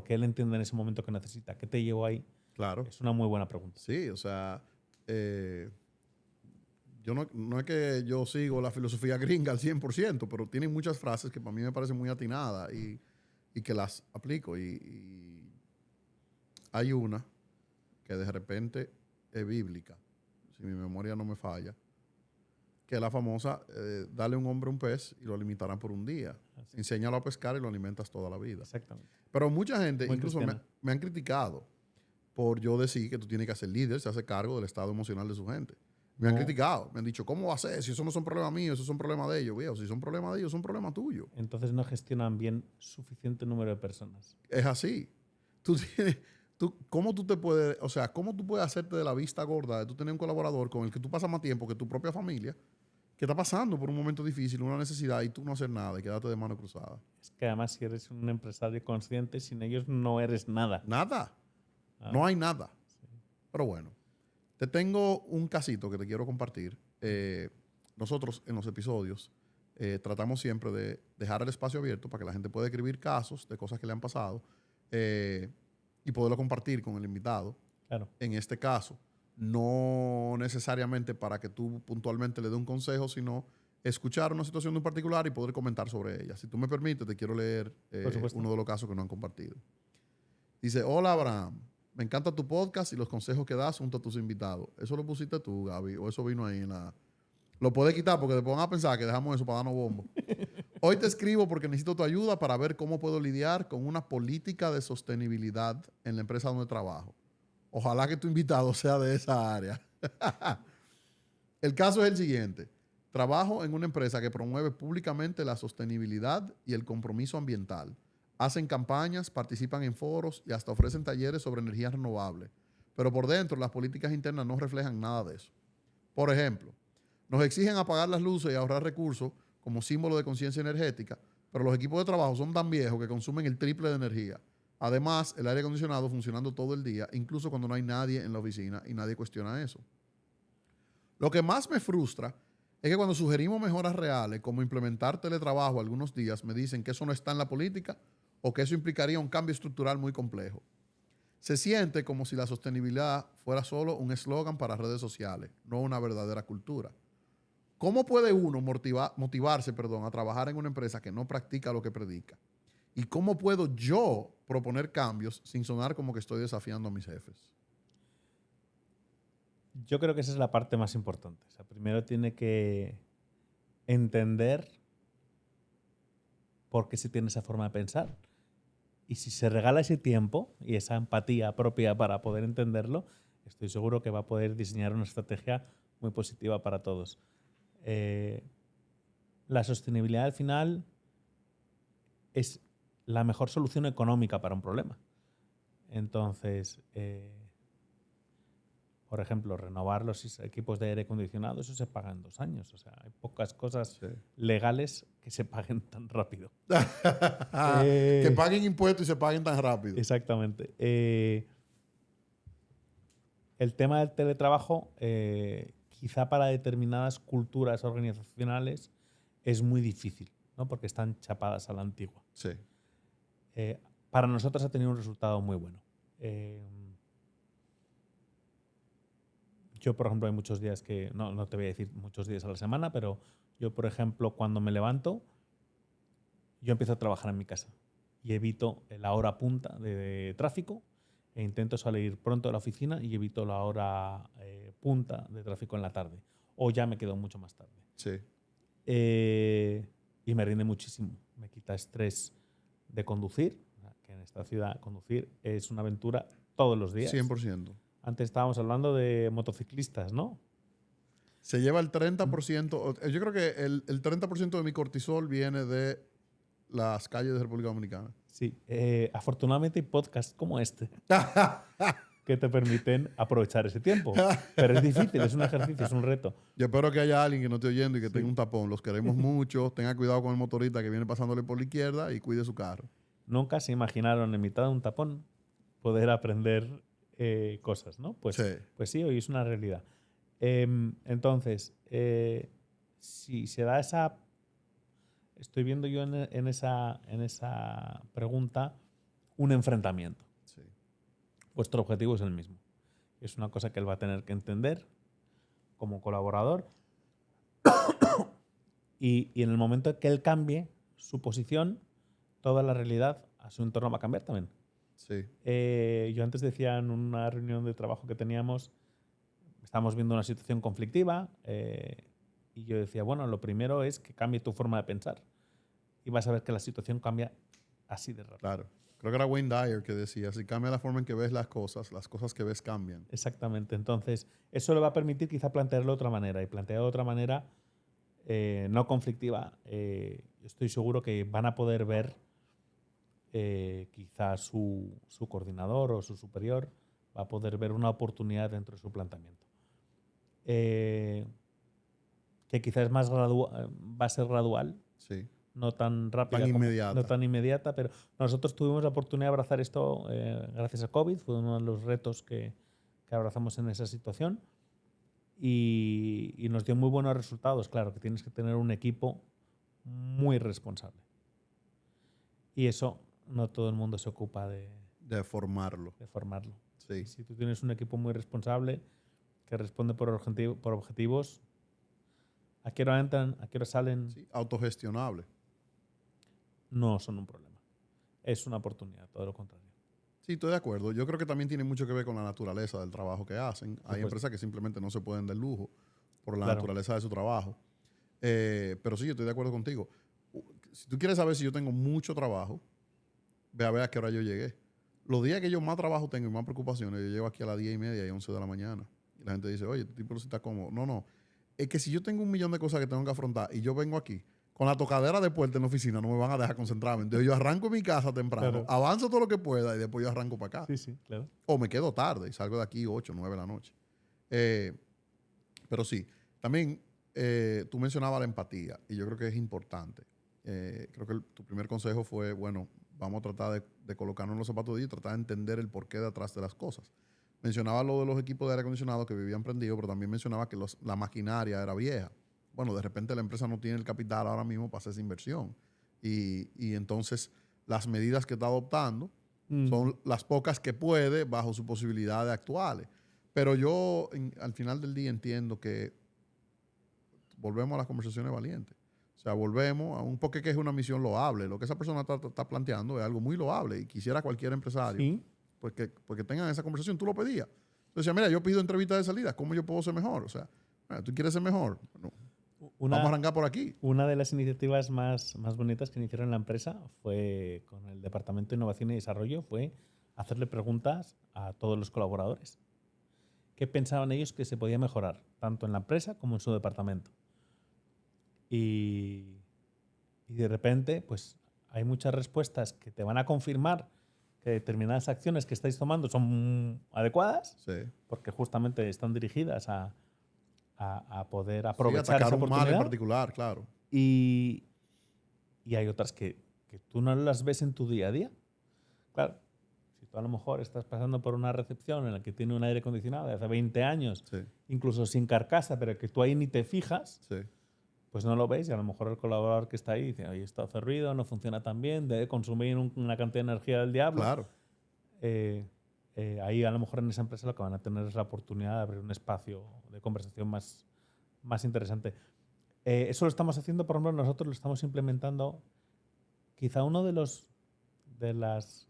él entiende en ese momento que necesita. ¿Qué te llevó ahí? Claro. Es una muy buena pregunta. Sí, o sea, yo no es que yo sigo la filosofía gringa al 100%, pero tienen muchas frases que para mí me parecen muy atinadas y que las aplico. Y hay una que de repente es bíblica, si mi memoria no me falla, que es la famosa, dale a un hombre un pez y lo alimentarán por un día. Así. Enséñalo a pescar y lo alimentas toda la vida. Exactamente. Pero mucha gente, Muy incluso me han criticado por yo decir que tú tienes que ser líder, se hace cargo del estado emocional de su gente. Me han criticado, me han dicho, ¿cómo va a ser? Si eso no son problemas míos, esos son problemas de ellos. Viejo, si son problemas de ellos, son problemas tuyos. Entonces no gestionan bien suficiente número de personas. Es así. ¿cómo tú te puedes, o sea, cómo tú puedes hacerte de la vista gorda de tú tener un colaborador con el que tú pasas más tiempo que tu propia familia, que está pasando por un momento difícil, una necesidad, y tú no hacer nada y quedarte de mano cruzada? Es que además si eres un empresario consciente, sin ellos no eres nada. Nada. ¿Sabes? No hay nada. Pero bueno, te tengo un casito que te quiero compartir. Nosotros en los episodios tratamos siempre de dejar el espacio abierto para que la gente pueda escribir casos de cosas que le han pasado y poderlo compartir con el invitado. Claro. En este caso, no necesariamente para que tú puntualmente le dé un consejo, sino escuchar una situación en particular y poder comentar sobre ella. Si tú me permites, te quiero leer uno de los casos que nos han compartido. Dice: hola, Abraham. Me encanta tu podcast y los consejos que das junto a tus invitados. ¿Eso lo pusiste tú, Gaby? ¿O eso vino ahí en la...? Lo puedes quitar porque después van a pensar que dejamos eso para darnos bombo. Hoy te escribo porque necesito tu ayuda para ver cómo puedo lidiar con una política de sostenibilidad en la empresa donde trabajo. Ojalá que tu invitado sea de esa área. El caso es el siguiente. Trabajo en una empresa que promueve públicamente la sostenibilidad y el compromiso ambiental. Hacen campañas, participan en foros y hasta ofrecen talleres sobre energías renovables. Pero por dentro las políticas internas no reflejan nada de eso. Por ejemplo, nos exigen apagar las luces y ahorrar recursos como símbolo de conciencia energética, pero los equipos de trabajo son tan viejos que consumen el triple de energía. Además, el aire acondicionado funcionando todo el día, incluso cuando no hay nadie en la oficina, y nadie cuestiona eso. Lo que más me frustra es que cuando sugerimos mejoras reales, como implementar teletrabajo algunos días, me dicen que eso no está en la política o que eso implicaría un cambio estructural muy complejo. Se siente como si la sostenibilidad fuera solo un eslogan para redes sociales, no una verdadera cultura. ¿Cómo puede uno motivarse a trabajar en una empresa que no practica lo que predica? ¿Y cómo puedo yo proponer cambios sin sonar como que estoy desafiando a mis jefes? Yo creo que esa es la parte más importante. O sea, primero tiene que entender por qué se tiene esa forma de pensar. Y si se regala ese tiempo y esa empatía propia para poder entenderlo, estoy seguro que va a poder diseñar una estrategia muy positiva para todos. La sostenibilidad al final es la mejor solución económica para un problema. Entonces, por ejemplo, renovar los equipos de aire acondicionado, eso se paga en 2 años. O sea, hay pocas cosas legales que se paguen tan rápido. Que paguen impuestos y se paguen tan rápido. Exactamente. El tema del teletrabajo, quizá para determinadas culturas organizacionales es muy difícil, ¿no? Porque están chapadas a la antigua. Sí. Para nosotros ha tenido un resultado muy bueno. Yo, por ejemplo, hay muchos días que, no te voy a decir muchos días a la semana, pero yo, por ejemplo, cuando me levanto, yo empiezo a trabajar en mi casa y evito la hora punta de tráfico e intento salir pronto de la oficina y evito la hora punta de tráfico en la tarde. O ya me quedo mucho más tarde. Sí. Y me rinde muchísimo. Me quita estrés de conducir, que en esta ciudad conducir es una aventura todos los días. 100%. Antes estábamos hablando de motociclistas, ¿no? Se lleva el 30%. Yo creo que el 30% de mi cortisol viene de las calles de República Dominicana. Sí. Afortunadamente hay podcasts como este que te permiten aprovechar ese tiempo. Pero es difícil, es un ejercicio, es un reto. Yo espero que haya alguien que no esté oyendo y que tenga un tapón. Los queremos mucho. Tenga cuidado con el motorista que viene pasándole por la izquierda y cuide su carro. Nunca se imaginaron en mitad de un tapón poder aprender cosas, ¿no? Pues sí, hoy es una realidad. Entonces, si se da esa... Estoy viendo yo en esa pregunta un enfrentamiento. Sí. Vuestro objetivo es el mismo. Es una cosa que él va a tener que entender como colaborador y en el momento en que él cambie su posición, toda la realidad a su entorno va a cambiar también. Sí. Yo antes decía en una reunión de trabajo que teníamos, estábamos viendo una situación conflictiva y yo decía, bueno, lo primero es que cambie tu forma de pensar y vas a ver que la situación cambia así de rápido. Claro. Creo que era Wayne Dyer que decía, si cambia la forma en que ves las cosas que ves cambian. Exactamente. Entonces, eso le va a permitir quizá plantearlo de otra manera y plantearlo de otra manera no conflictiva. Estoy seguro que van a poder ver quizás su coordinador o su superior va a poder ver una oportunidad dentro de su planteamiento. Que quizás va a ser gradual, Sí. no tan rápida, Tan inmediata. no tan inmediata, pero nosotros tuvimos la oportunidad de abrazar esto gracias a COVID, fue uno de los retos que abrazamos en esa situación y nos dio muy buenos resultados. Claro, que tienes que tener un equipo muy responsable. Y eso no todo el mundo se ocupa de formarlo. Sí. Si tú tienes un equipo muy responsable que responde por objetivos, ¿a qué hora entran? ¿A qué hora salen? Sí, autogestionable. No son un problema. Es una oportunidad, todo lo contrario. Sí, estoy de acuerdo. Yo creo que también tiene mucho que ver con la naturaleza del trabajo que hacen. Hay empresas que simplemente no se pueden dar lujo por la naturaleza de su trabajo. Pero sí, yo estoy de acuerdo contigo. Si tú quieres saber si yo tengo mucho trabajo, ve a ver a qué hora yo llegué. Los días que yo más trabajo tengo y más preocupaciones, yo llego aquí a las 10:30 y 11 de la mañana. Y la gente dice, oye, este tipo no está cómodo. No. Es que si yo tengo 1.000.000 de cosas que tengo que afrontar y yo vengo aquí, con la tocadera de puerta en la oficina no me van a dejar concentrarme. Entonces yo arranco en mi casa temprano, avanzo todo lo que pueda y después yo arranco para acá. Sí, claro. O me quedo tarde y salgo de aquí 8, 9 de la noche. Pero sí, también tú mencionabas la empatía y yo creo que es importante. Creo que tu primer consejo fue, bueno, vamos a tratar de colocarnos en los zapatos de ellos y tratar de entender el porqué detrás de las cosas. Mencionaba lo de los equipos de aire acondicionado que vivían prendidos, pero también mencionaba que la maquinaria era vieja. Bueno, de repente la empresa no tiene el capital ahora mismo para hacer esa inversión. Y entonces las medidas que está adoptando son las pocas que puede bajo sus posibilidades actuales. Pero yo al final del día entiendo que volvemos a las conversaciones valientes. O sea, volvemos a un porque que es una misión loable. Lo que esa persona está planteando es algo muy loable y quisiera cualquier empresario pues que tengan esa conversación. Tú lo pedías. Entonces, mira, yo pido entrevista de salida. ¿Cómo yo puedo ser mejor? O sea, ¿tú quieres ser mejor? Bueno, vamos a arrancar por aquí. Una de las iniciativas más bonitas que iniciaron en la empresa fue con el Departamento de Innovación y Desarrollo, fue hacerle preguntas a todos los colaboradores. ¿Qué pensaban ellos que se podía mejorar, tanto en la empresa como en su departamento? Y de repente, pues hay muchas respuestas que te van a confirmar que determinadas acciones que estáis tomando son adecuadas, porque justamente están dirigidas a poder aprovechar esa oportunidad. Mal en particular, claro. Y hay otras que tú no las ves en tu día a día. Claro, si tú a lo mejor estás pasando por una recepción en la que tiene un aire acondicionado de hace 20 años, incluso sin carcasa, pero que tú ahí ni te fijas, pues no lo ves y a lo mejor el colaborador que está ahí dice, oye, esto hace ruido, no funciona tan bien, debe consumir una cantidad de energía del diablo. Claro. Ahí a lo mejor en esa empresa lo que van a tener es la oportunidad de abrir un espacio de conversación más interesante. Eso lo estamos haciendo, por ejemplo, nosotros lo estamos implementando. Quizá uno de las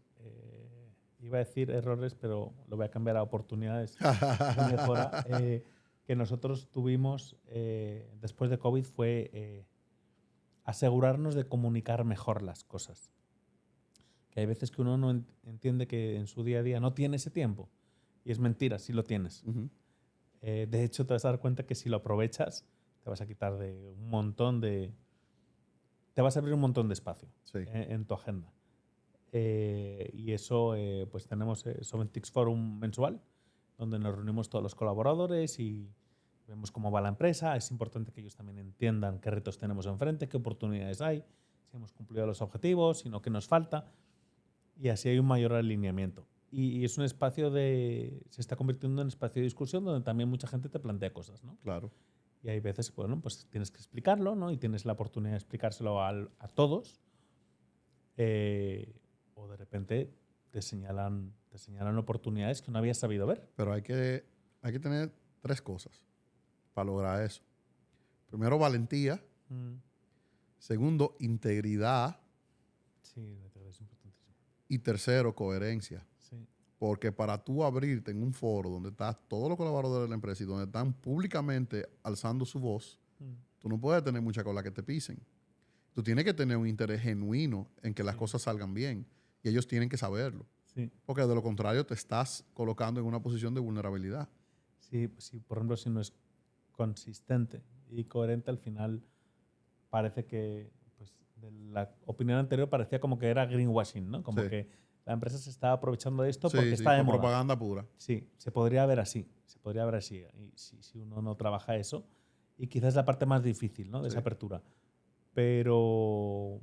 iba a decir errores, pero lo voy a cambiar a oportunidades de mejora, que nosotros tuvimos después de COVID fue asegurarnos de comunicar mejor las cosas. Que hay veces que uno no entiende que en su día a día no tiene ese tiempo. Y es mentira, sí lo tienes. De hecho, te vas a dar cuenta que si lo aprovechas, te vas a quitar de un montón de... Te vas a abrir un montón de espacio en tu agenda. Y eso, pues tenemos Soventix Forum mensual, donde nos reunimos todos los colaboradores y vemos cómo va la empresa. Es importante que ellos también entiendan qué retos tenemos enfrente, qué oportunidades hay, si hemos cumplido los objetivos, si no, qué nos falta. Y así hay un mayor alineamiento. Y es un espacio se está convirtiendo en un espacio de discusión donde también mucha gente te plantea cosas, ¿no? Claro. Y hay veces, bueno, pues tienes que explicarlo, ¿no? Y tienes la oportunidad de explicárselo a todos. O de repente te señalan oportunidades que no habías sabido ver. Pero hay que tener 3 cosas para lograr eso. Primero, valentía. Segundo, integridad. Sí, la integridad es importantísimo. Y tercero, coherencia. Sí. Porque para tú abrirte en un foro donde están todos los colaboradores de la empresa y donde están públicamente alzando su voz, tú no puedes tener mucha cola que te pisen. Tú tienes que tener un interés genuino en que las cosas salgan bien. Y ellos tienen que saberlo. Sí. Porque de lo contrario te estás colocando en una posición de vulnerabilidad. Sí, por ejemplo, si no es consistente y coherente, al final parece que pues, de la opinión anterior parecía como que era greenwashing, ¿no? Como Sí. que la empresa se estaba aprovechando de esto Sí, porque sí, está de con moda. propaganda pura. Sí, se podría ver así. Se podría ver así. Y si uno no trabaja eso. Y quizás es la parte más difícil, ¿no? De Sí. esa apertura. Pero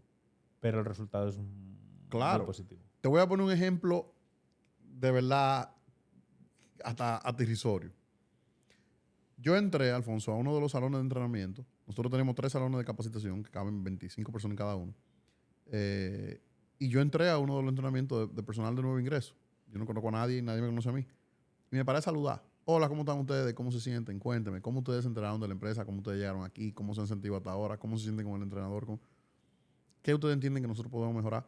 el resultado es muy Claro. positivo. Te voy a poner un ejemplo de verdad hasta irrisorio. Yo entré, Alfonso, a uno de los salones de entrenamiento. Nosotros tenemos 3 salones de capacitación que caben 25 personas en cada uno. Y yo entré a uno de los entrenamientos de personal de nuevo ingreso. Yo no conozco a nadie, nadie me conoce a mí. Y me paré a saludar. Hola, ¿cómo están ustedes? ¿Cómo se sienten? Cuéntenme. ¿Cómo ustedes se enteraron de la empresa? ¿Cómo ustedes llegaron aquí? ¿Cómo se han sentido hasta ahora? ¿Cómo se sienten con el entrenador? ¿Qué ustedes entienden que nosotros podemos mejorar?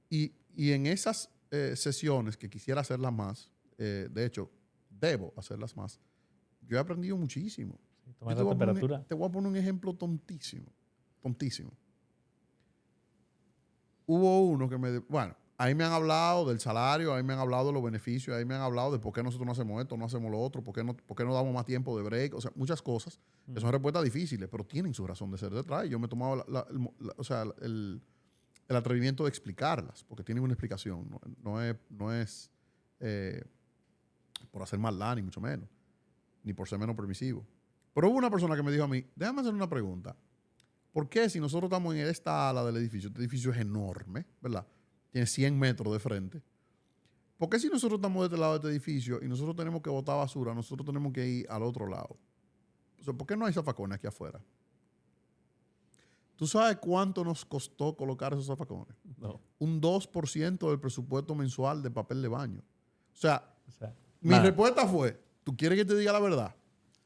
Y en esas sesiones que quisiera hacerlas más, de hecho, debo hacerlas más, yo he aprendido muchísimo. Sí, tomar Yo la temperatura. te voy a poner un ejemplo tontísimo. Tontísimo. Hubo uno que bueno, ahí me han hablado del salario, ahí me han hablado de los beneficios, ahí me han hablado de por qué nosotros no hacemos esto, no hacemos lo otro, por qué no damos más tiempo de break, o sea, muchas cosas que son respuestas difíciles, pero tienen su razón de ser detrás. Y yo me he tomado el atrevimiento de explicarlas, porque tienen una explicación. No es por hacer maldad, ni mucho menos, ni por ser menos permisivo. Pero hubo una persona que me dijo a mí, déjame hacer una pregunta. ¿Por qué si nosotros estamos en esta ala del edificio, este edificio es enorme, ¿verdad? Tiene 100 metros de frente. ¿Por qué si nosotros estamos de este lado de este edificio y nosotros tenemos que botar basura, nosotros tenemos que ir al otro lado? O sea, ¿por qué no hay zafacones aquí afuera? ¿Tú sabes cuánto nos costó colocar esos zafacones? No. Un 2% del presupuesto mensual de papel de baño. O sea, mi nada. respuesta fue, ¿tú quieres que te diga la verdad?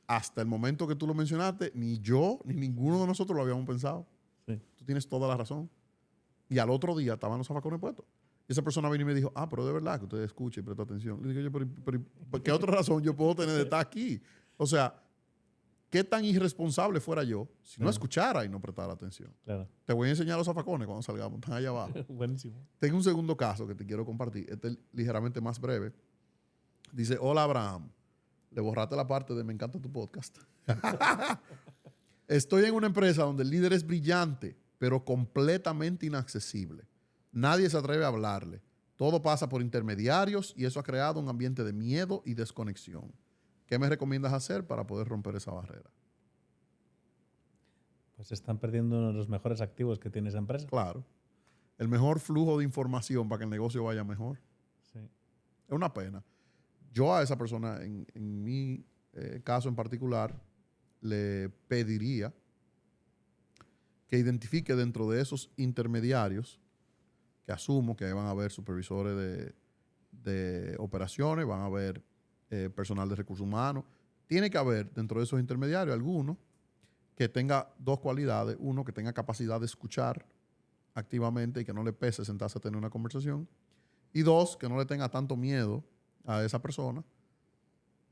Hasta el momento que tú lo mencionaste, ni yo ni ninguno de nosotros lo habíamos pensado. Sí. Tú tienes toda la razón. Y al otro día estaban los zafacones puestos. Y esa persona vino y me dijo, pero de verdad que usted escuche y presta atención. Le dije yo, pero ¿qué otra razón yo puedo tener de estar aquí? O sea, ¿qué tan irresponsable fuera yo si no escuchara y no prestara atención? Claro. Te voy a enseñar los zafacones cuando salgamos. Están allá abajo. Buenísimo. Tengo un segundo caso que te quiero compartir. Este es ligeramente más breve. Dice, hola Abraham. Le borraste la parte de me encanta tu podcast. Estoy en una empresa donde el líder es brillante, pero completamente inaccesible. Nadie se atreve a hablarle. Todo pasa por intermediarios y eso ha creado un ambiente de miedo y desconexión. ¿Qué me recomiendas hacer para poder romper esa barrera? Pues están perdiendo uno de los mejores activos que tiene esa empresa. Claro. El mejor flujo de información para que el negocio vaya mejor. Sí. Es una pena. Yo a esa persona, en mi caso en particular, le pediría que identifique dentro de esos intermediarios, que asumo que van a haber supervisores de operaciones, van a haber personal de recursos humanos. Tiene que haber dentro de esos intermediarios alguno que tenga 2 cualidades. Uno, que tenga capacidad de escuchar activamente y que no le pese sentarse a tener una conversación. Y 2, que no le tenga tanto miedo a esa persona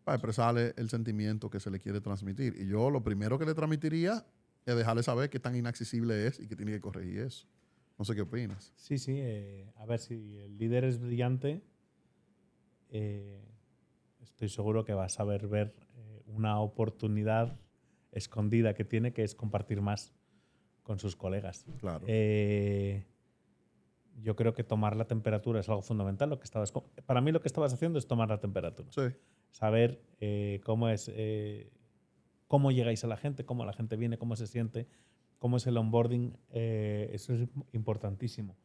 para expresarle el sentimiento que se le quiere transmitir. Y yo lo primero que le transmitiría es dejarle saber qué tan inaccesible es y que tiene que corregir eso. No sé qué opinas. Sí, sí. A ver, si el líder es brillante, estoy seguro que va a saber ver una oportunidad escondida que tiene, que es compartir más con sus colegas. Claro. Yo creo que tomar la temperatura es algo fundamental. Para mí lo que estabas haciendo es tomar la temperatura. Sí. Saber cómo llegáis a la gente, cómo la gente viene, cómo se siente, cómo es el onboarding. Eso es importantísimo.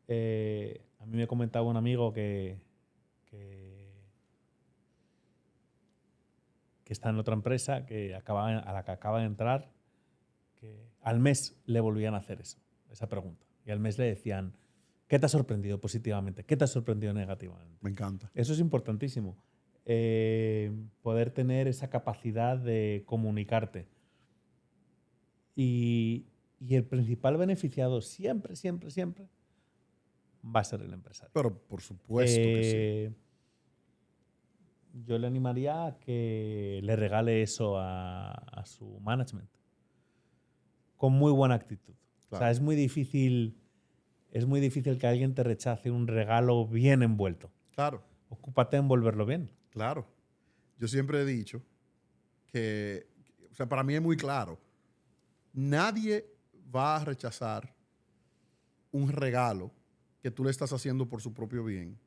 A mí me comentaba un amigo que está en otra empresa, a la que acaba de entrar, que al mes le volvían a hacer esa pregunta. Y al mes le decían, ¿qué te ha sorprendido positivamente? ¿Qué te ha sorprendido negativamente? Me encanta. Eso es importantísimo. Poder tener esa capacidad de comunicarte. Y el principal beneficiado siempre, siempre, siempre va a ser el empresario. Pero por supuesto que sí. Yo le animaría a que le regale eso a su management. Con muy buena actitud. Claro. O sea, es muy difícil que alguien te rechace un regalo bien envuelto. Claro. Ocúpate en envolverlo bien. Claro. Yo siempre he dicho que, o sea, para mí es muy claro. Nadie va a rechazar un regalo que tú le estás haciendo por su propio bien.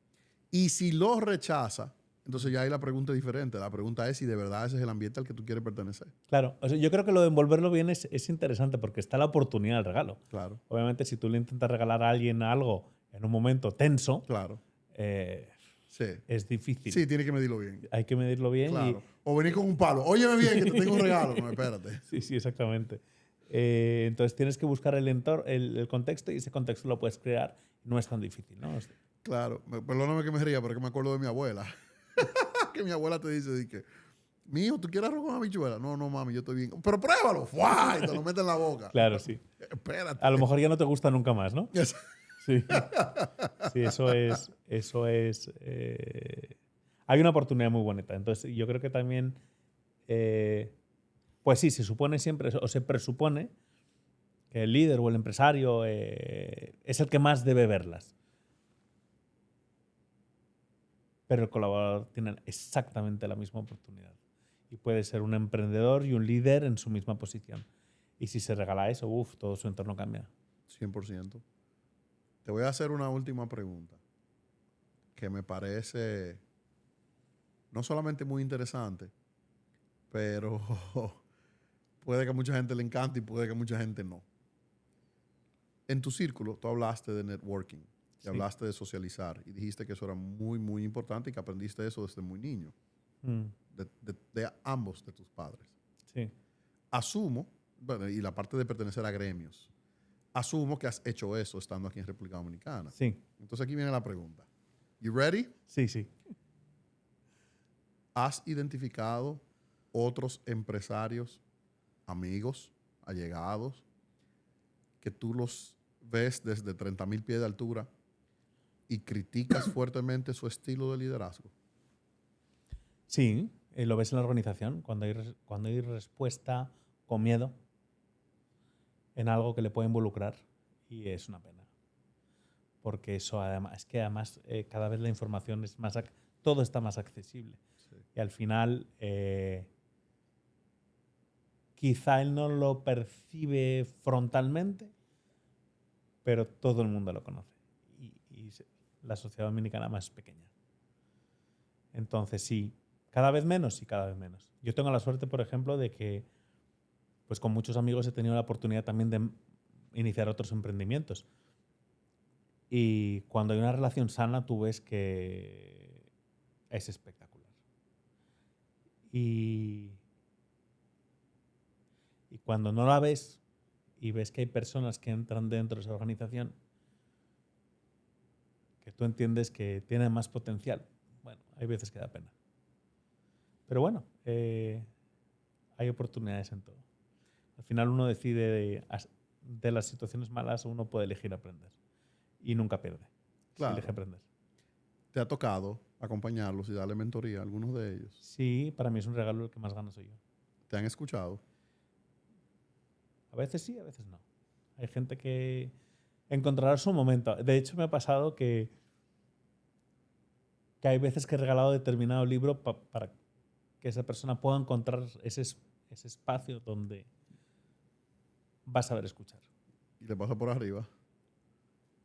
Y si lo rechaza, entonces ya ahí la pregunta es diferente. La pregunta es si de verdad ese es el ambiente al que tú quieres pertenecer. Claro, o sea, yo creo que lo de envolverlo bien es interesante porque está la oportunidad del regalo. Claro, Obviamente, si tú le intentas regalar a alguien algo en un momento tenso, claro. eh, Sí. es difícil. Sí, tiene que medirlo bien. Hay que medirlo bien. Claro. O venir con un palo. Óyeme bien, que te tengo un regalo. No, espérate. Sí, exactamente. Entonces tienes que buscar el entorno, el contexto, y ese contexto lo puedes crear. No es tan difícil, ¿no? Claro. Perdóname que me ría, pero es que me acuerdo de mi abuela. Que mi abuela te dice, mijo, ¿tú quieres arroz con habichuela? No, no, mami, yo estoy bien. Pero pruébalo. ¡Fua! Y te lo mete en la boca. Claro, sí. Espérate. A lo mejor ya no te gusta nunca más, ¿no? Sí. Sí, eso es. Hay una oportunidad muy bonita. Entonces, yo creo que también. Pues sí, se supone siempre, o se presupone que el líder o el empresario es el que más debe verlas. Pero el colaborador tiene exactamente la misma oportunidad. Y puede ser un emprendedor y un líder en su misma posición. Y si se regala eso, todo su entorno cambia. 100%. Te voy a hacer una última pregunta que me parece no solamente muy interesante, pero puede que a mucha gente le encante y puede que a mucha gente no. En tu círculo, tú hablaste de networking, y Sí. hablaste de socializar y dijiste que eso era muy, muy importante y que aprendiste eso desde muy niño, de ambos de tus padres. Sí. Asumo, bueno, y la parte de pertenecer a gremios, asumo que has hecho eso estando aquí en República Dominicana. Sí. Entonces aquí viene la pregunta. You ready? Sí, sí. ¿Has identificado otros empresarios, amigos, allegados, que tú los ves desde 30,000 pies de altura y criticas fuertemente su estilo de liderazgo? Sí, lo ves en la organización, cuando hay respuesta con miedo en algo que le puede involucrar, y es una pena. Porque eso además, cada vez la información es más, todo está más accesible. Sí. Y al final, quizá él no lo percibe frontalmente, pero todo el mundo lo conoce. Y la sociedad dominicana más pequeña. Entonces sí, cada vez menos y cada vez menos. Yo tengo la suerte, por ejemplo, de que pues con muchos amigos he tenido la oportunidad también de iniciar otros emprendimientos. Y cuando hay una relación sana, tú ves que es espectacular. Y cuando no la ves y ves que hay personas que entran dentro de esa organización que tú entiendes que tienen más potencial, bueno, hay veces que da pena. Pero bueno, hay oportunidades en todo. Al final uno decide de las situaciones malas, uno puede elegir aprender. Y nunca pierde. Claro. Si elige aprender. ¿Te ha tocado acompañarlos y darle mentoría a algunos de ellos? Sí, para mí es un regalo el que más gano soy yo. ¿Te han escuchado? A veces sí, a veces no. Hay gente que encontrará su momento. De hecho, me ha pasado que hay veces que he regalado determinado libro para que esa persona pueda encontrar ese espacio donde va a saber escuchar. Y le pasa por arriba.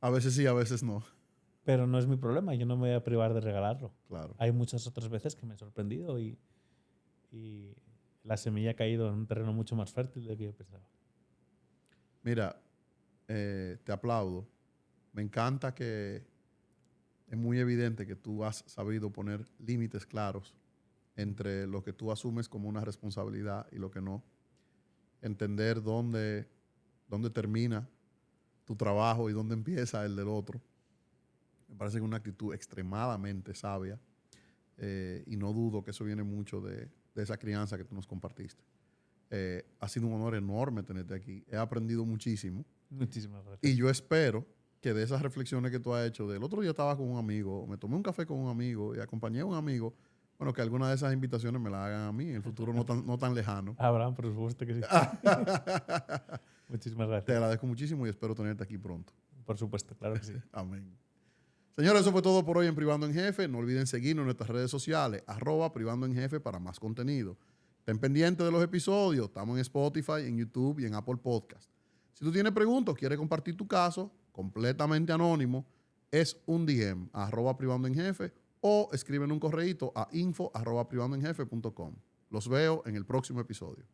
A veces sí, a veces no. Pero no es mi problema, yo no me voy a privar de regalarlo. Claro. Hay muchas otras veces que me he sorprendido y la semilla ha caído en un terreno mucho más fértil de lo que yo pensaba. Mira, te aplaudo. Me encanta que es muy evidente que tú has sabido poner límites claros entre lo que tú asumes como una responsabilidad y lo que no. Entender dónde termina tu trabajo y dónde empieza el del otro. Me parece que es una actitud extremadamente sabia y no dudo que eso viene mucho de esa crianza que tú nos compartiste. Ha sido un honor enorme tenerte aquí. He aprendido muchísimo. Muchísimas gracias. Y yo espero que de esas reflexiones que tú has hecho, del otro día estaba con un amigo, me tomé un café con un amigo y acompañé a un amigo, bueno, que alguna de esas invitaciones me la hagan a mí en el futuro no tan lejano. Abraham, por supuesto que sí. Muchísimas gracias. Te agradezco muchísimo y espero tenerte aquí pronto. Por supuesto, claro que sí. Amén. Señores, eso fue todo por hoy en Privando en Jefe. No olviden seguirnos en nuestras redes sociales, @Privando en Jefe para más contenido. Estén pendientes de los episodios. Estamos en Spotify, en YouTube y en Apple Podcast. Si tú tienes preguntas o quieres compartir tu caso, completamente anónimo, es un DM a @privandoenjefe o escriben un correíto a info@privandoenjefe.com. Los veo en el próximo episodio.